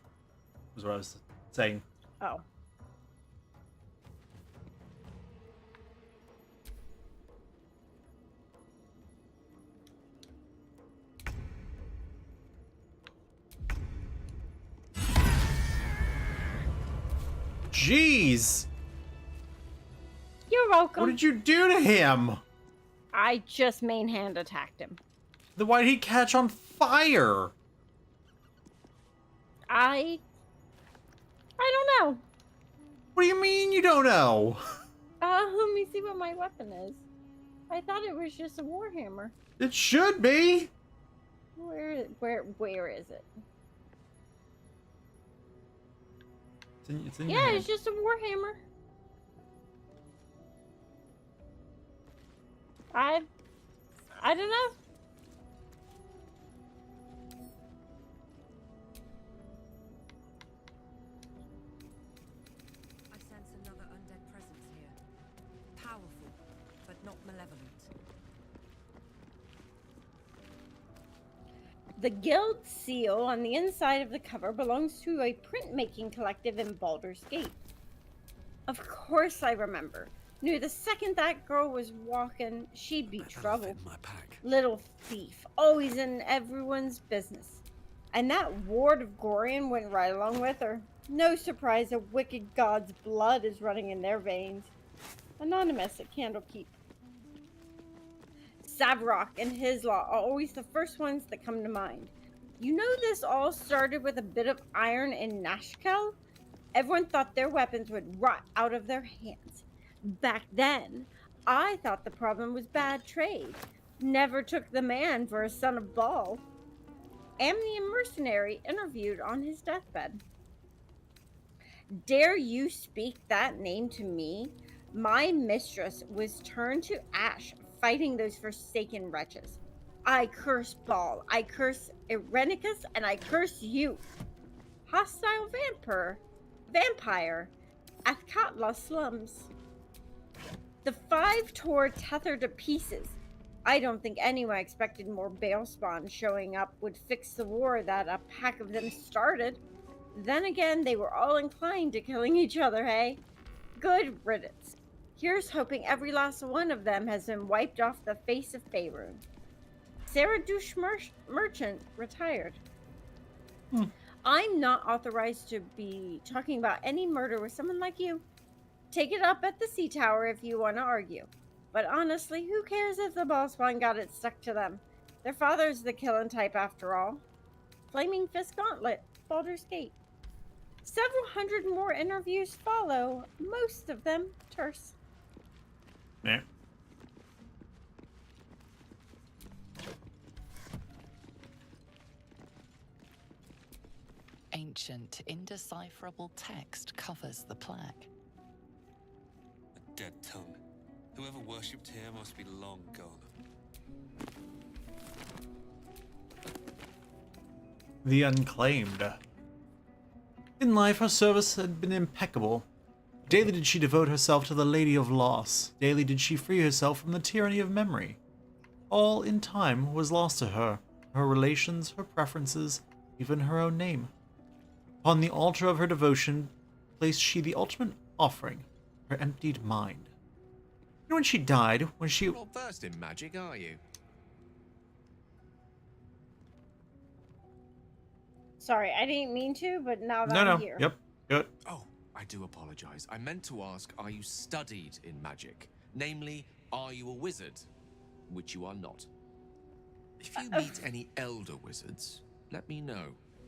Was what I was saying. Oh. Jeez, You're welcome. what did you do to him? I just main hand attacked him. Then why did he catch on fire? I don't know. What do you mean you don't know? Let me see what my weapon is. I thought it was just a warhammer. It should be. Where is it? It's in your Yeah, hand. it's just a warhammer. I don't know. I sense another undead presence here. Powerful, but not malevolent. The guild seal on the inside of the cover belongs to a printmaking collective in Baldur's Gate. Of course I remember. Knew the second that girl was walking, she'd be trouble. Little thief, always in everyone's business. And that ward of Gorian went right along with her. No surprise a wicked god's blood is running in their veins. Anonymous at Candlekeep. Savrock and his law are always the first ones that come to mind. You know this all started with a bit of iron in Nashkel? Everyone thought their weapons would rot out of their hands. Back then, I thought the problem was bad trade. Never took the man for a son of Baal. Amnian mercenary interviewed on his deathbed. Dare you speak that name to me? My mistress was turned to ash fighting those forsaken wretches. I curse Baal, I curse Irenicus, and I curse you. Hostile vampire, Athkatla slums. The 5 tore tethered to pieces. I don't think anyone expected more Balespawn showing up would fix the war that a pack of them started. Then again, they were all inclined to killing each other, hey? Good riddance. Here's hoping every last one of them has been wiped off the face of Faerun. Sarah Douche Merchant retired. I'm not authorized to be talking about any murder with someone like you. Take it up at the Sea Tower if you want to argue. But honestly, who cares if the Ballspawn got it stuck to them? Their father's the killing type after all. Flaming Fist Gauntlet, Baldur's Gate. Several hundred more interviews follow, most of them terse. Yeah. Ancient, indecipherable text covers the plaque. A dead tongue. Whoever worshipped here must be long gone. The Unclaimed. In life, her service had been impeccable. Daily did she devote herself to the Lady of Loss. Daily did she free herself from the tyranny of memory. All in time was lost to her. Her relations, her preferences, even her own name. Upon the altar of her devotion placed she the ultimate offering, her emptied mind. And when she died, when she... You're not versed in magic, are you? Sorry, I didn't mean to, but now that No, I'm here. Yep. Good. Oh, I do apologize. I meant to ask, are you studied in magic? Namely, are you a wizard? Which you are not. If you meet any elder wizards, let me know.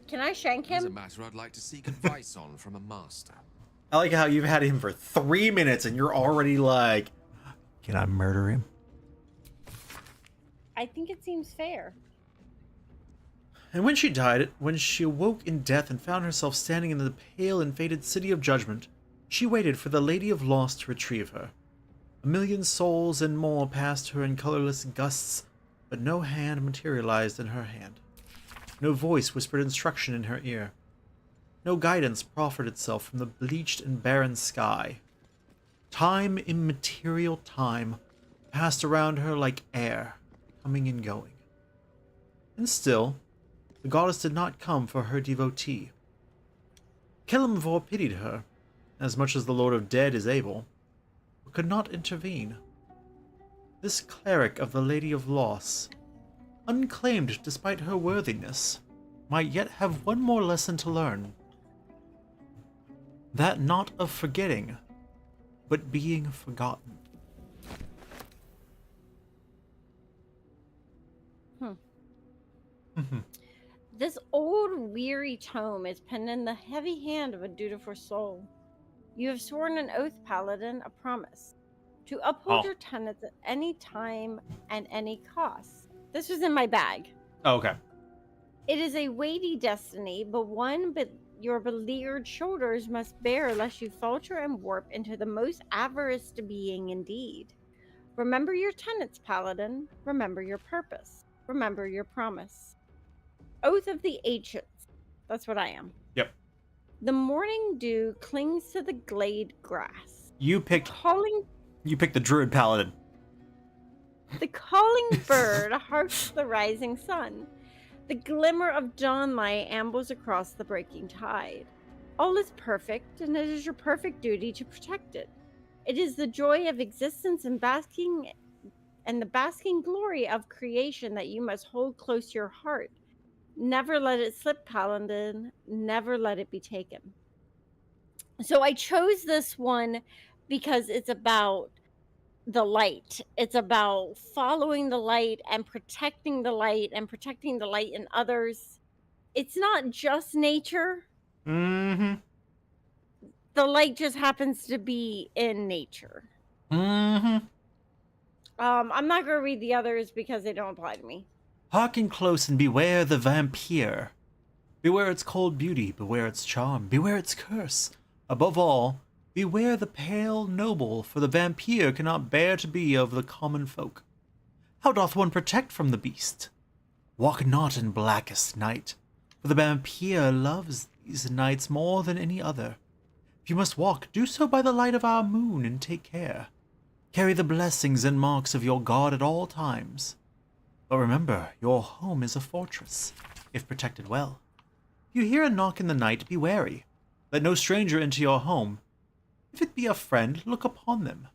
Can I shank There's a him? matter I'd like to seek advice on from a master. I like how you've had him for 3 minutes and you're already like, can I murder him? I think it seems fair. And when she died, when she awoke in death and found herself standing in the pale and faded city of judgment, she waited for the Lady of Loss to retrieve her. A million souls and more passed her in colorless gusts, but no hand materialized in her hand. No voice whispered instruction in her ear. No guidance proffered itself from the bleached and barren sky. Time, immaterial time, passed around her like air, coming and going. And still, the goddess did not come for her devotee. Kelemvor pitied her, as much as the Lord of Dead is able, but could not intervene. This cleric of the Lady of Loss, unclaimed despite her worthiness, might yet have one more lesson to learn. That not of forgetting, but being forgotten. This old, weary tome is penned in the heavy hand of a dutiful soul. You have sworn an oath, Paladin, a promise, to uphold your tenets at any time and any cost. This was in my bag. Oh, okay. It is a weighty destiny, but one your beleaguered shoulders must bear lest you falter and warp into the most avarice being indeed. Remember your tenets, Paladin. Remember your purpose. Remember your promise. Oath of the Ancients. That's what I am. Yep. The morning dew clings to the glade grass. You picked the Druid Paladin. The calling bird harks the rising sun. The glimmer of dawnlight ambles across the breaking tide. All is perfect, and it is your perfect duty to protect it. It is the joy of existence and the basking glory of creation that you must hold close to your heart. Never let it slip, Paladin. Never let it be taken. So I chose this one because it's about the light. It's about following the light and protecting the light in others. It's not just nature. Mm-hmm. The light just happens to be in nature. Mm-hmm. I'm not going to read the others because they don't apply to me. Hearken close and beware the vampire. Beware its cold beauty, beware its charm, beware its curse. Above all, Beware the pale noble, for the vampire cannot bear to be of the common folk. How doth one protect from the beast? Walk not in blackest night, for the vampire loves these nights more than any other. If you must walk, do so by the light of our moon, and take care. Carry the blessings and marks of your God at all times. But remember, your home is a fortress, if protected well. If you hear a knock in the night, be wary. Let no stranger into your home. If it be a friend, look upon them.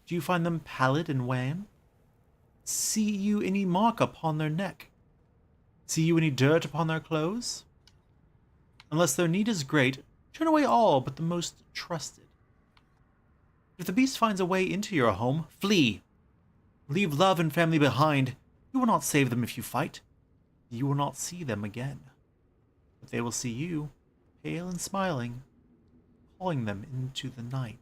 Do you find them pallid and wan? See you any mark upon their neck? See you any dirt upon their clothes? Unless their need is great, turn away all but the most trusted. If the beast finds a way into your home, flee. Leave love and family behind. You will not save them if you fight. You will not see them again. But they will see you, pale and smiling, calling them into the night.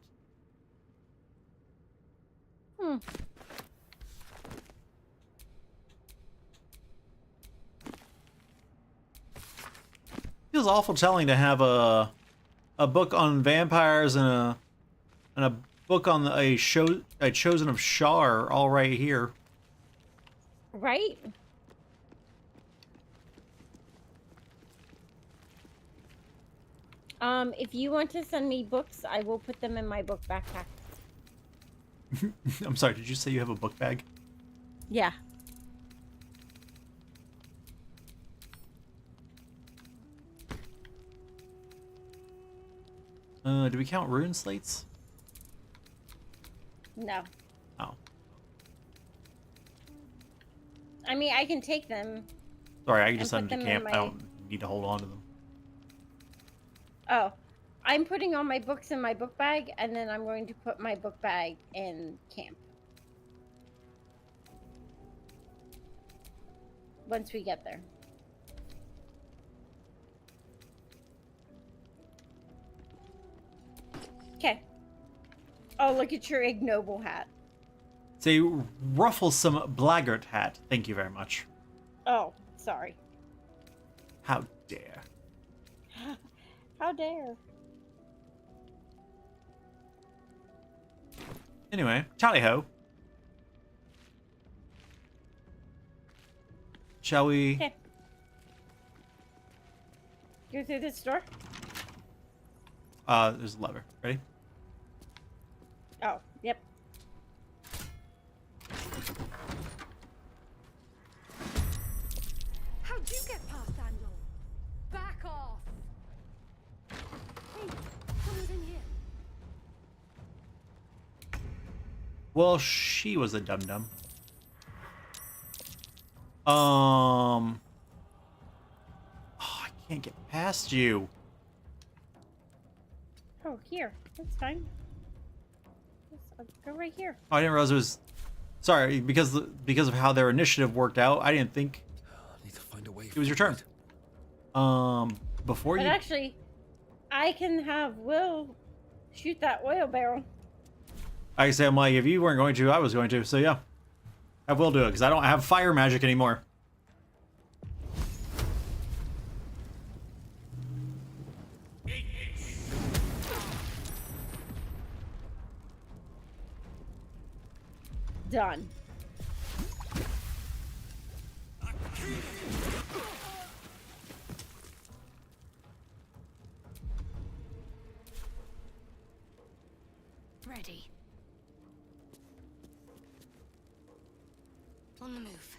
Feels awful telling to have a book on vampires and a book on a Chosen of Shar all right here. Right? If you want to send me books, I will put them in my book backpack. I'm sorry, did you say you have a book bag? Yeah. Do we count rune slates? No. Oh. I mean, I can take them. Sorry, I can just and send them put to them in camp. I my- don't need to hold on to them. Oh, I'm putting all my books in my book bag, and then I'm going to put my book bag in camp. Once we get there. Okay. Oh, look at your ignoble hat. It's a rufflesome blackguard hat. Thank you very much. Oh, sorry. How dare. How dare. Anyway, tally ho. Shall we? Okay. Go through this door? There's a lever. Ready? Oh, yep. How'd you get past Andor? Back off! Hey, someone's in here. Well, she was a dum-dum. Oh, I can't get past you. Oh, here. That's fine. Let's go right here. Oh, I didn't realize it was. Sorry, because of how their initiative worked out, I didn't think it was your turn. Before But you. actually, I can have Will shoot that oil barrel. I say, I'm like, if you weren't going to, I was going to. So yeah, I will do it because I don't have fire magic anymore. Done. Ready. On the move.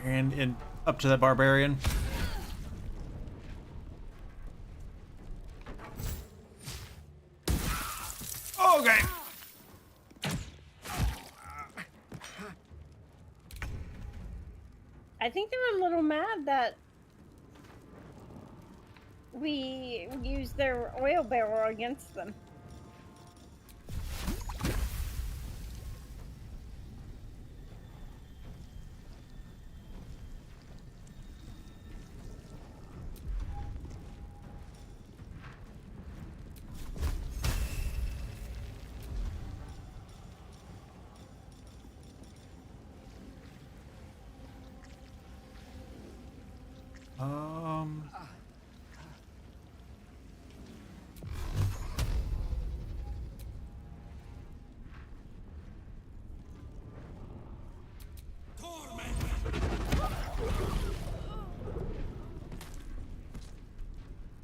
And up to that barbarian. Okay. I think they're a little mad that we used their oil barrel against them.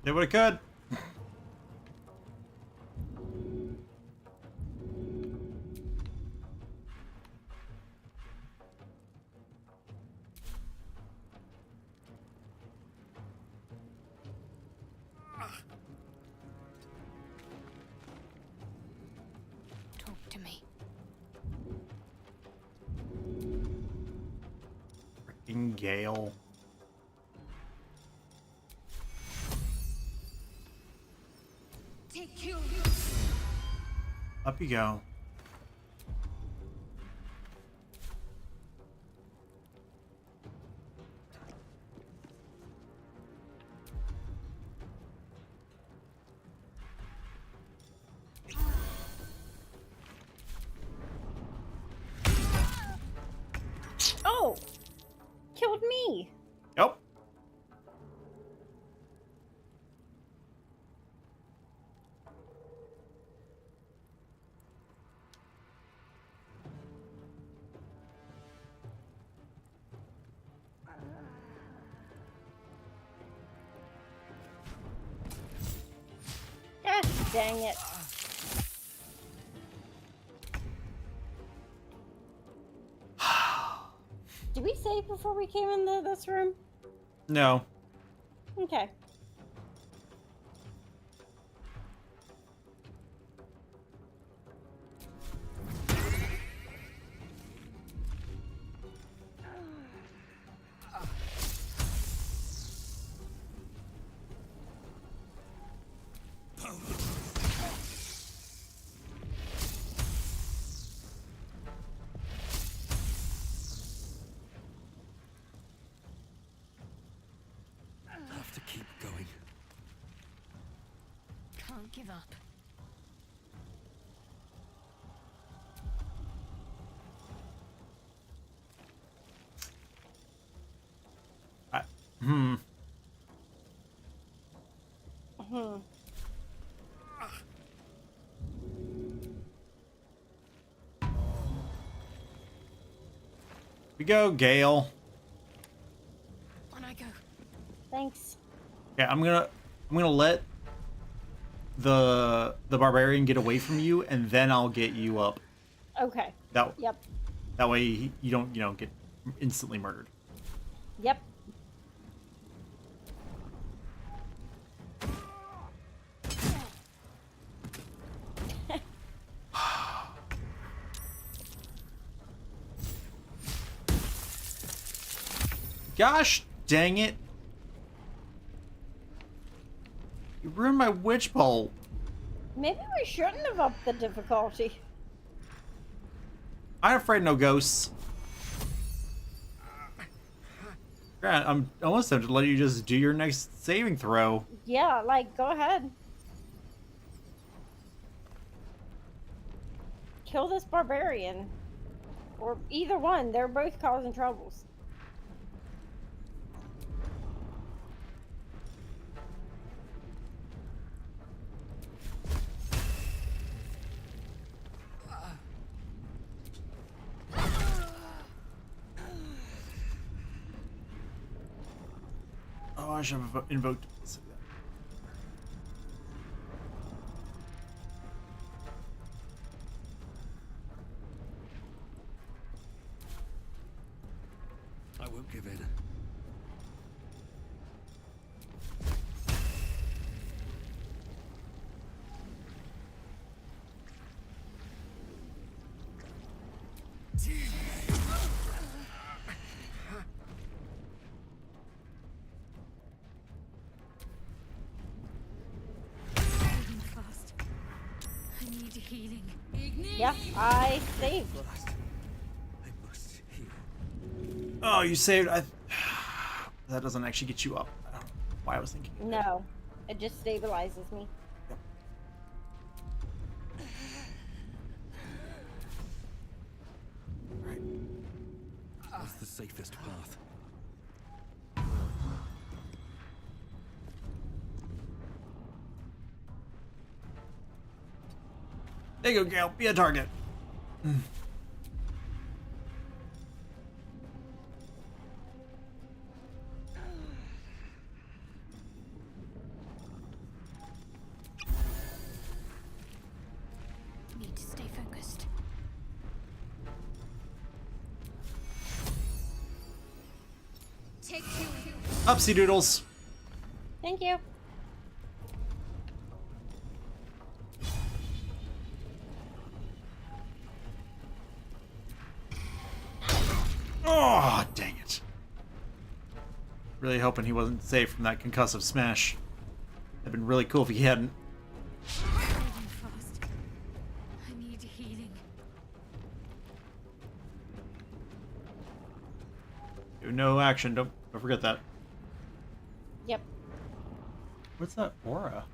Did what it could. Talk to me. Freaking Gale. Take you. Up you go. Oh! Killed me! Yep. Ah, dang it. Did we save before we came into this room? No. Okay. I have to keep going. Can't give up. Hmm. We go, Gale. On I go. Thanks. Yeah, I'm gonna let the barbarian get away from you, and then I'll get you up. Okay. That way you don't get instantly murdered. Yep. Gosh dang it! You ruined my witch bolt. Maybe we shouldn't have upped the difficulty. I'm afraid no ghosts. Grant, I'm almost tempted to let you just do your next saving throw. Yeah, like, go ahead. Kill this barbarian. Or either one. They're both causing troubles. Oh, I should have invoked. I won't Don't give in. Moving fast. I need healing. Yep, I saved. Oh, you saved. That doesn't actually get you up. I don't know why I was thinking. No, it just stabilizes me. That's the safest path. There you go, Gale. Be a target. Need to stay focused. Take you. Upsy doodles. Thank you. Oh, dang it. Really hoping he wasn't safe from that concussive smash. That'd been really cool if he hadn't. Moving fast. I need healing. Do no action. Don't forget that. Yep. What's that aura?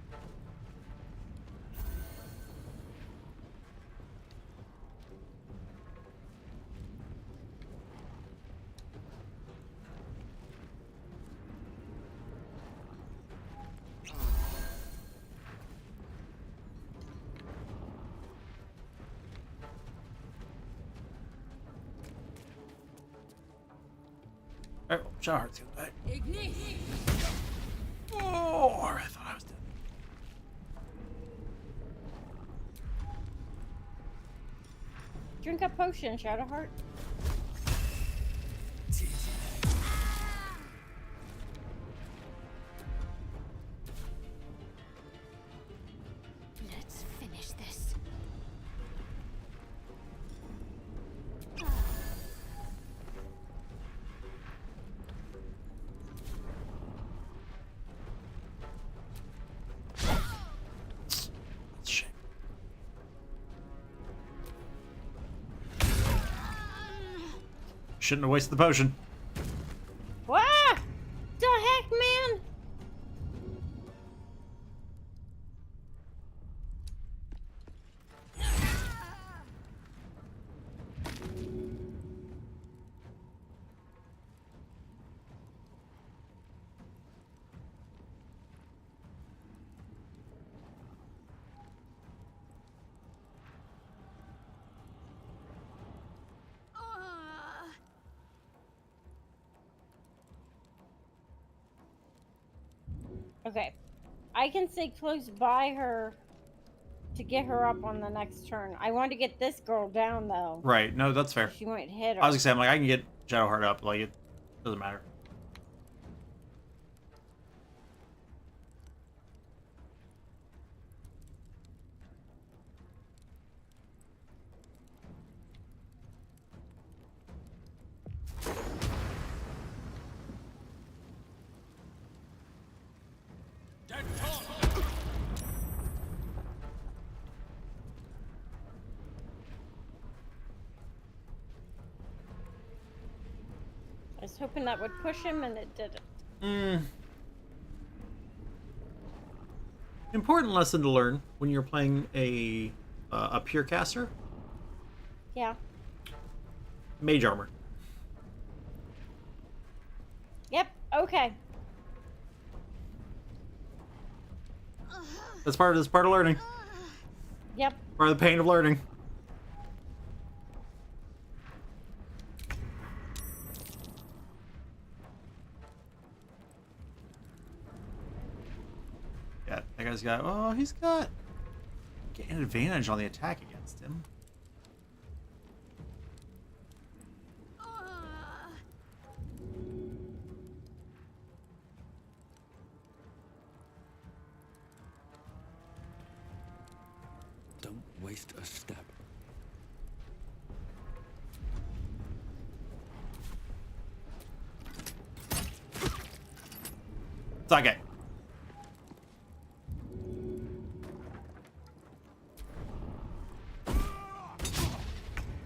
Alright, well, Shadowheart's gonna die. Ignite. Oh, I thought I was dead. Drink a potion, Shadowheart. Let's finish this. Shit. Shouldn't have wasted the potion. What the heck, man? Okay. I can stay close by her to get her up on the next turn. I want to get this girl down, though. Right. No, that's fair. She might hit her. I was gonna say, I'm like, I can get Shadowheart up. Like, it doesn't matter. I was hoping that would push him, and it didn't. Important lesson to learn when you're playing a pure caster. Yeah. Mage armor. Yep. Okay. That's part of learning. Yep. Part of the pain of learning. Yeah, that guy's got. Oh, he's got an advantage on the attack against him. waste a step. Sake.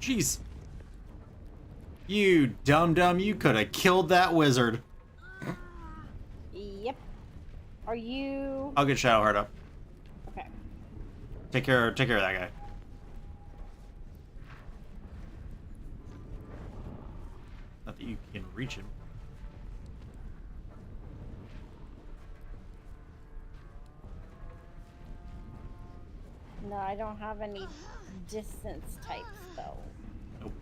Jeez. You dum-dum, you could have killed that wizard. Yep. Are you... I'll get Shadowheart up. Okay. Take care of that guy. Not that you can reach him. No, I don't have any distance types, though. Nope.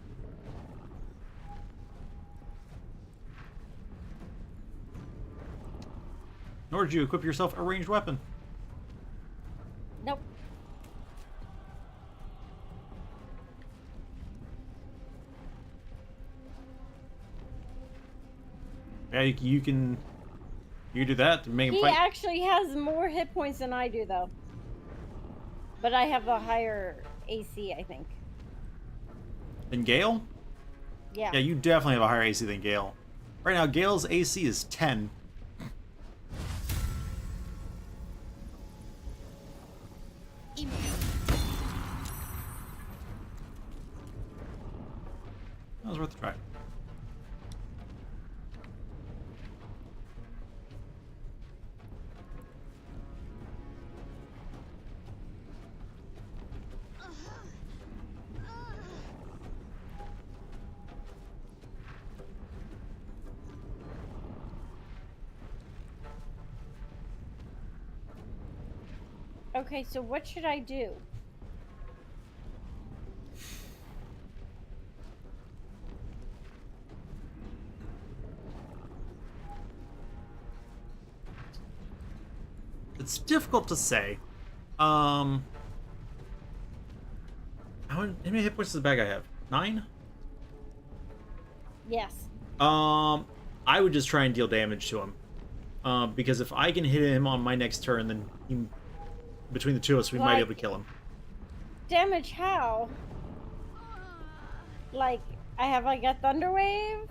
Nor did you equip yourself a ranged weapon. Nope. Yeah, you can do that to make him He fight. actually has more hit points than I do, though. But I have a higher AC, I think. Than Gale? Yeah. Yeah, you definitely have a higher AC than Gale. Right now, Gale's AC is 10. That was worth a try. Okay, so what should I do? It's difficult to say. How many hit points does the bad guy have? 9? Yes. I would just try and deal damage to him. Because if I can hit him on my next turn, then between the two of us, we might be able to kill him. Damage how? Like, I have like a thunder wave?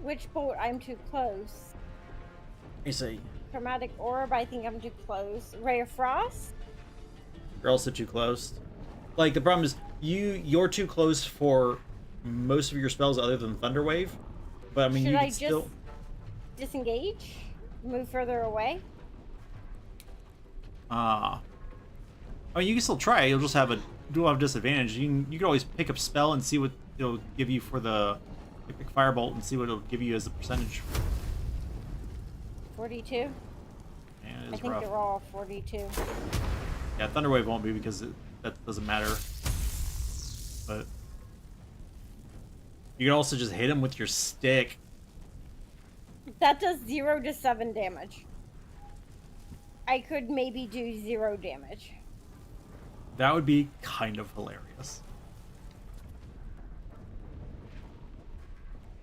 Which bolt? I'm too close. You say Chromatic orb, I think I'm too close. Ray of frost? you're also too close. Like, the problem is you're too close for most of your spells other than Thunder Wave. But I mean, Should you I can just still disengage? Move further away? I mean, you can still try. You'll just have disadvantage. You can always pick up spell and see what it'll give you for the. You pick Firebolt and see what it'll give you as a percentage. 42? Yeah, it I is think rough. they're all 42. Yeah, Thunderwave won't be because that doesn't matter. But you can also just hit him with your stick. That does 0 to 7 damage. I could maybe do 0 damage. That would be kind of hilarious.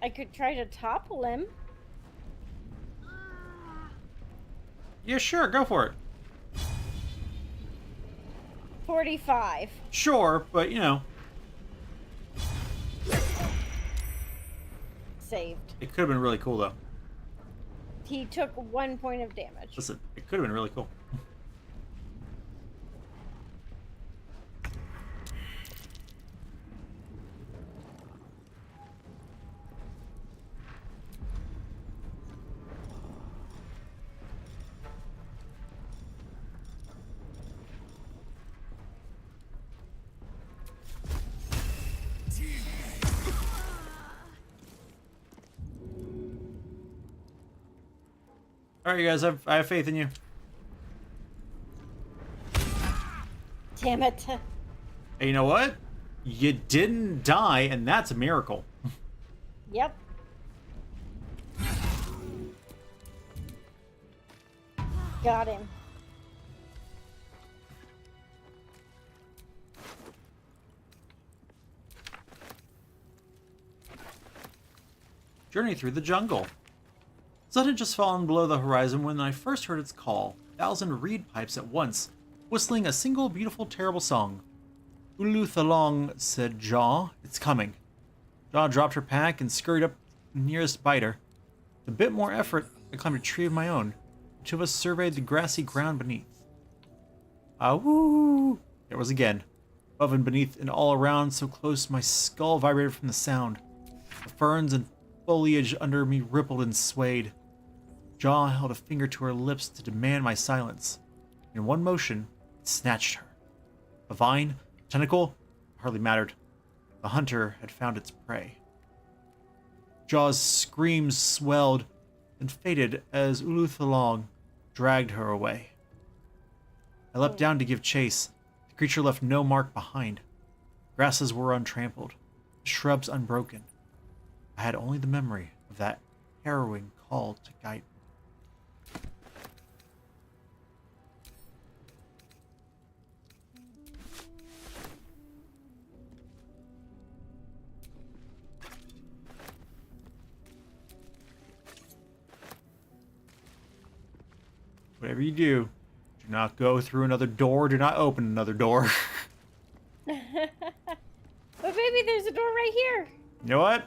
I could try to topple him. Yeah, sure, go for it. 45. Sure, but you know, Saved. it could have been really cool though. He took 1 point of damage. Listen, it could have been really cool. All right, you guys, I have faith in you. Damn it. Hey, you know what? You didn't die, and that's a miracle. Yep. Got him. Journey through the jungle. Sun had just fallen below the horizon when I first heard its call. 1,000 reed pipes at once whistling a single beautiful, terrible song. Uluthalong, said Jaw. It's coming. Jaw dropped her pack and scurried up the nearest biter. With a bit more effort, I climbed a tree of my own. The two of us surveyed the grassy ground beneath. Ah, woo! There it was again. Above and beneath and all around, so close my skull vibrated from the sound. The ferns and foliage under me rippled and swayed. Jaw held a finger to her lips to demand my silence. In one motion, it snatched her. A vine, a tentacle, hardly mattered. The hunter had found its prey. Jaw's screams swelled and faded as Uluthalong dragged her away. I leapt down to give chase. The creature left no mark behind. Grasses were untrampled, shrubs unbroken. I had only the memory of that harrowing call to guide me. Whatever you do not go through another door, do not open another door. But maybe there's a door right here. You know what?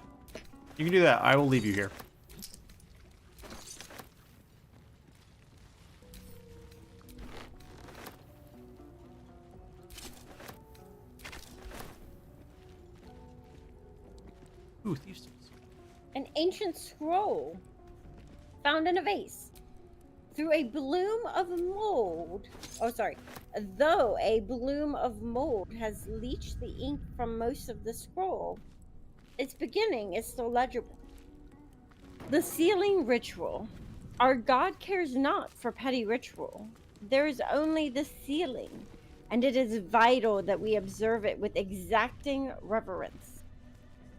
You can do that. I will leave you here. Ooh, thieves' tools. An ancient scroll found in a vase. Through a bloom of mold, though a bloom of mold has leached the ink from most of the scroll, its beginning is still legible. The sealing ritual. Our God cares not for petty ritual. There is only the sealing, and it is vital that we observe it with exacting reverence.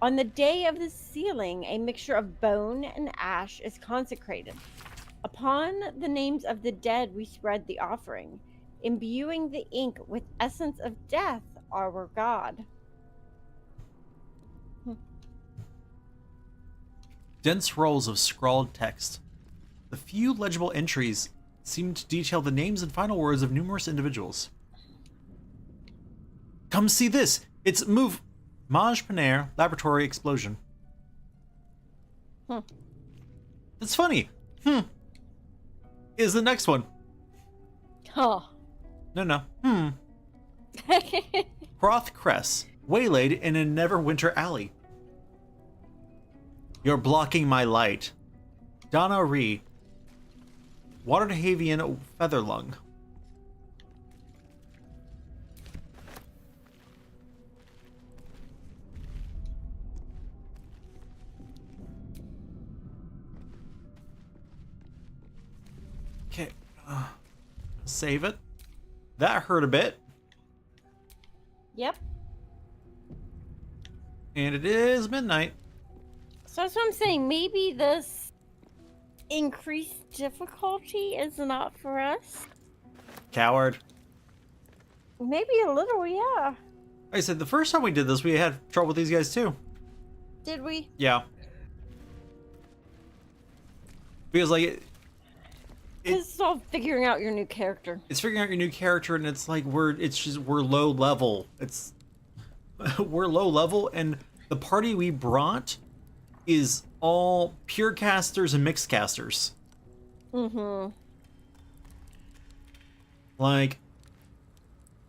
On the day of the sealing, a mixture of bone and ash is consecrated. Upon the names of the dead we spread the offering, imbuing the ink with essence of death, our God. Dense rolls of scrawled text. The few legible entries seem to detail the names and final words of numerous individuals. Come see this! It's Maj Paner Laboratory Explosion. It's funny. Is the next one. Huh. No. Proth Cress, waylaid in a Neverwinter alley. You're blocking my light. Donna Ree, Waterhavian Featherlung. Okay, save it. That hurt a bit. Yep. And it is midnight. So that's what I'm saying. Maybe this increased difficulty is not for us. Coward. Maybe a little, yeah. Like I said, the first time we did this, we had trouble with these guys too. Did we? Yeah. Because like it's all figuring out your new character. It's figuring out your new character, and it's like we're low level. We're low level, and the party we brought is all pure casters and mixed casters. Mm-hmm. Like,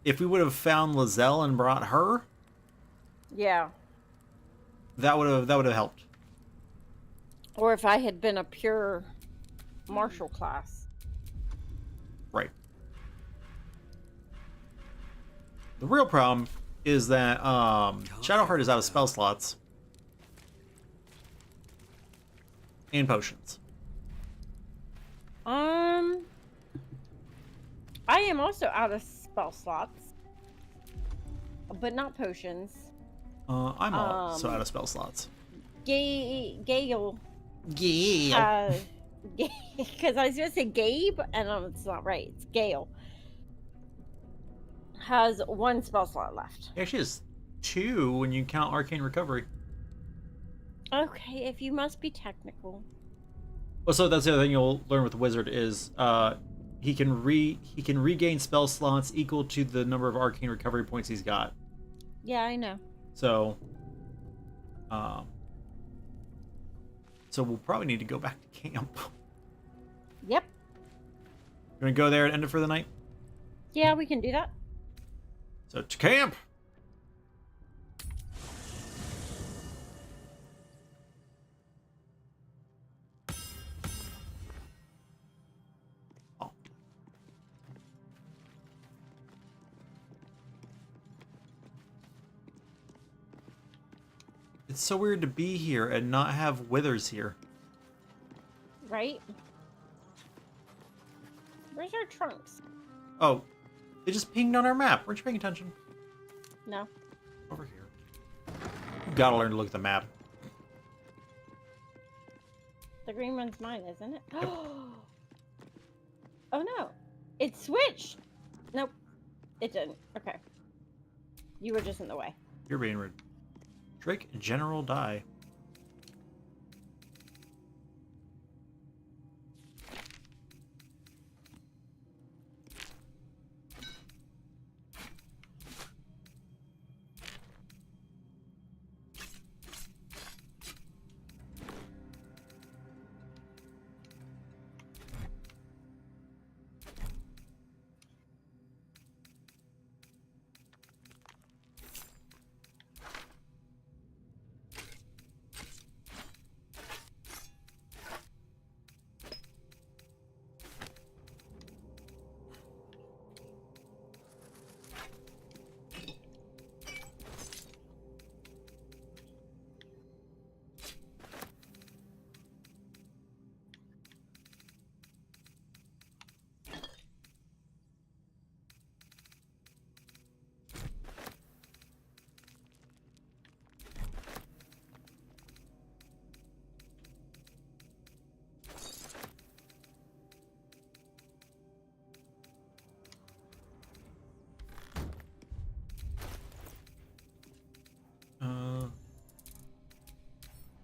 if we would have found Lizelle and brought her, yeah, that would have helped. Or if I had been a pure martial class. Right. The real problem is that Shadowheart is out of spell slots and potions. I am also out of spell slots, but not potions. I'm also out of spell slots. Gale. Because I was gonna say Gabe, and it's not right. It's Gale. Has 1 spell slot left. Actually, has 2 when you count Arcane Recovery. Okay, if you must be technical. Well, so that's the other thing you'll learn with the wizard is he can regain spell slots equal to the number of arcane recovery points he's got. Yeah, I know. So, so we'll probably need to go back to camp. Yep. You want to go there and end it for the night? Yeah, we can do that. So to camp. It's so weird to be here and not have withers here. Right? Where's our trunks? Oh, they just pinged on our map. Weren't you paying attention? No. Over here. You gotta learn to look at the map. The green one's mine, isn't it? Yep. Oh no. It switched! Nope. It didn't. Okay. You were just in the way. You're being rude. Drake General Die.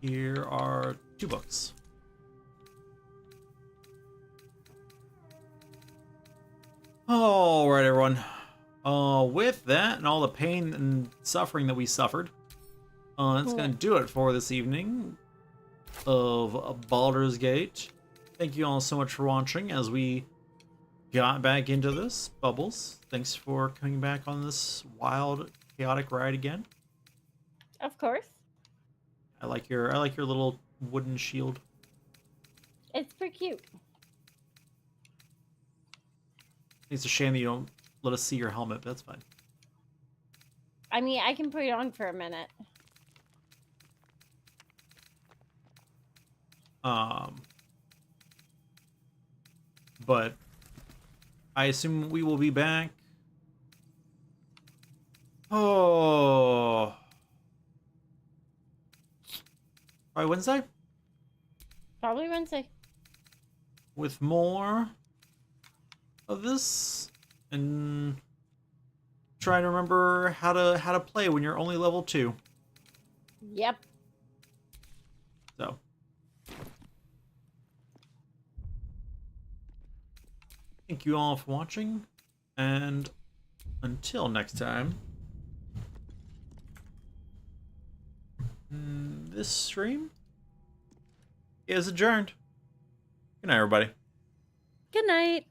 Here are 2 books. All right, everyone. With that and all the pain and suffering that we suffered, that's going to do it for this evening of Baldur's Gate. Thank you all so much for watching as we got back into this. Bubbles, thanks for coming back on this wild, chaotic ride again. Of course. I like your little wooden shield. It's pretty cute. It's a shame that you don't let us see your helmet, but that's fine. I mean, I can put it on for a minute. But I assume we will be back. Oh. Probably Wednesday? Probably Wednesday. With more of this and trying to remember how to play when you're only level 2. Yep. So thank you all for watching, and until next time, this stream is adjourned. Good night, everybody. Good night.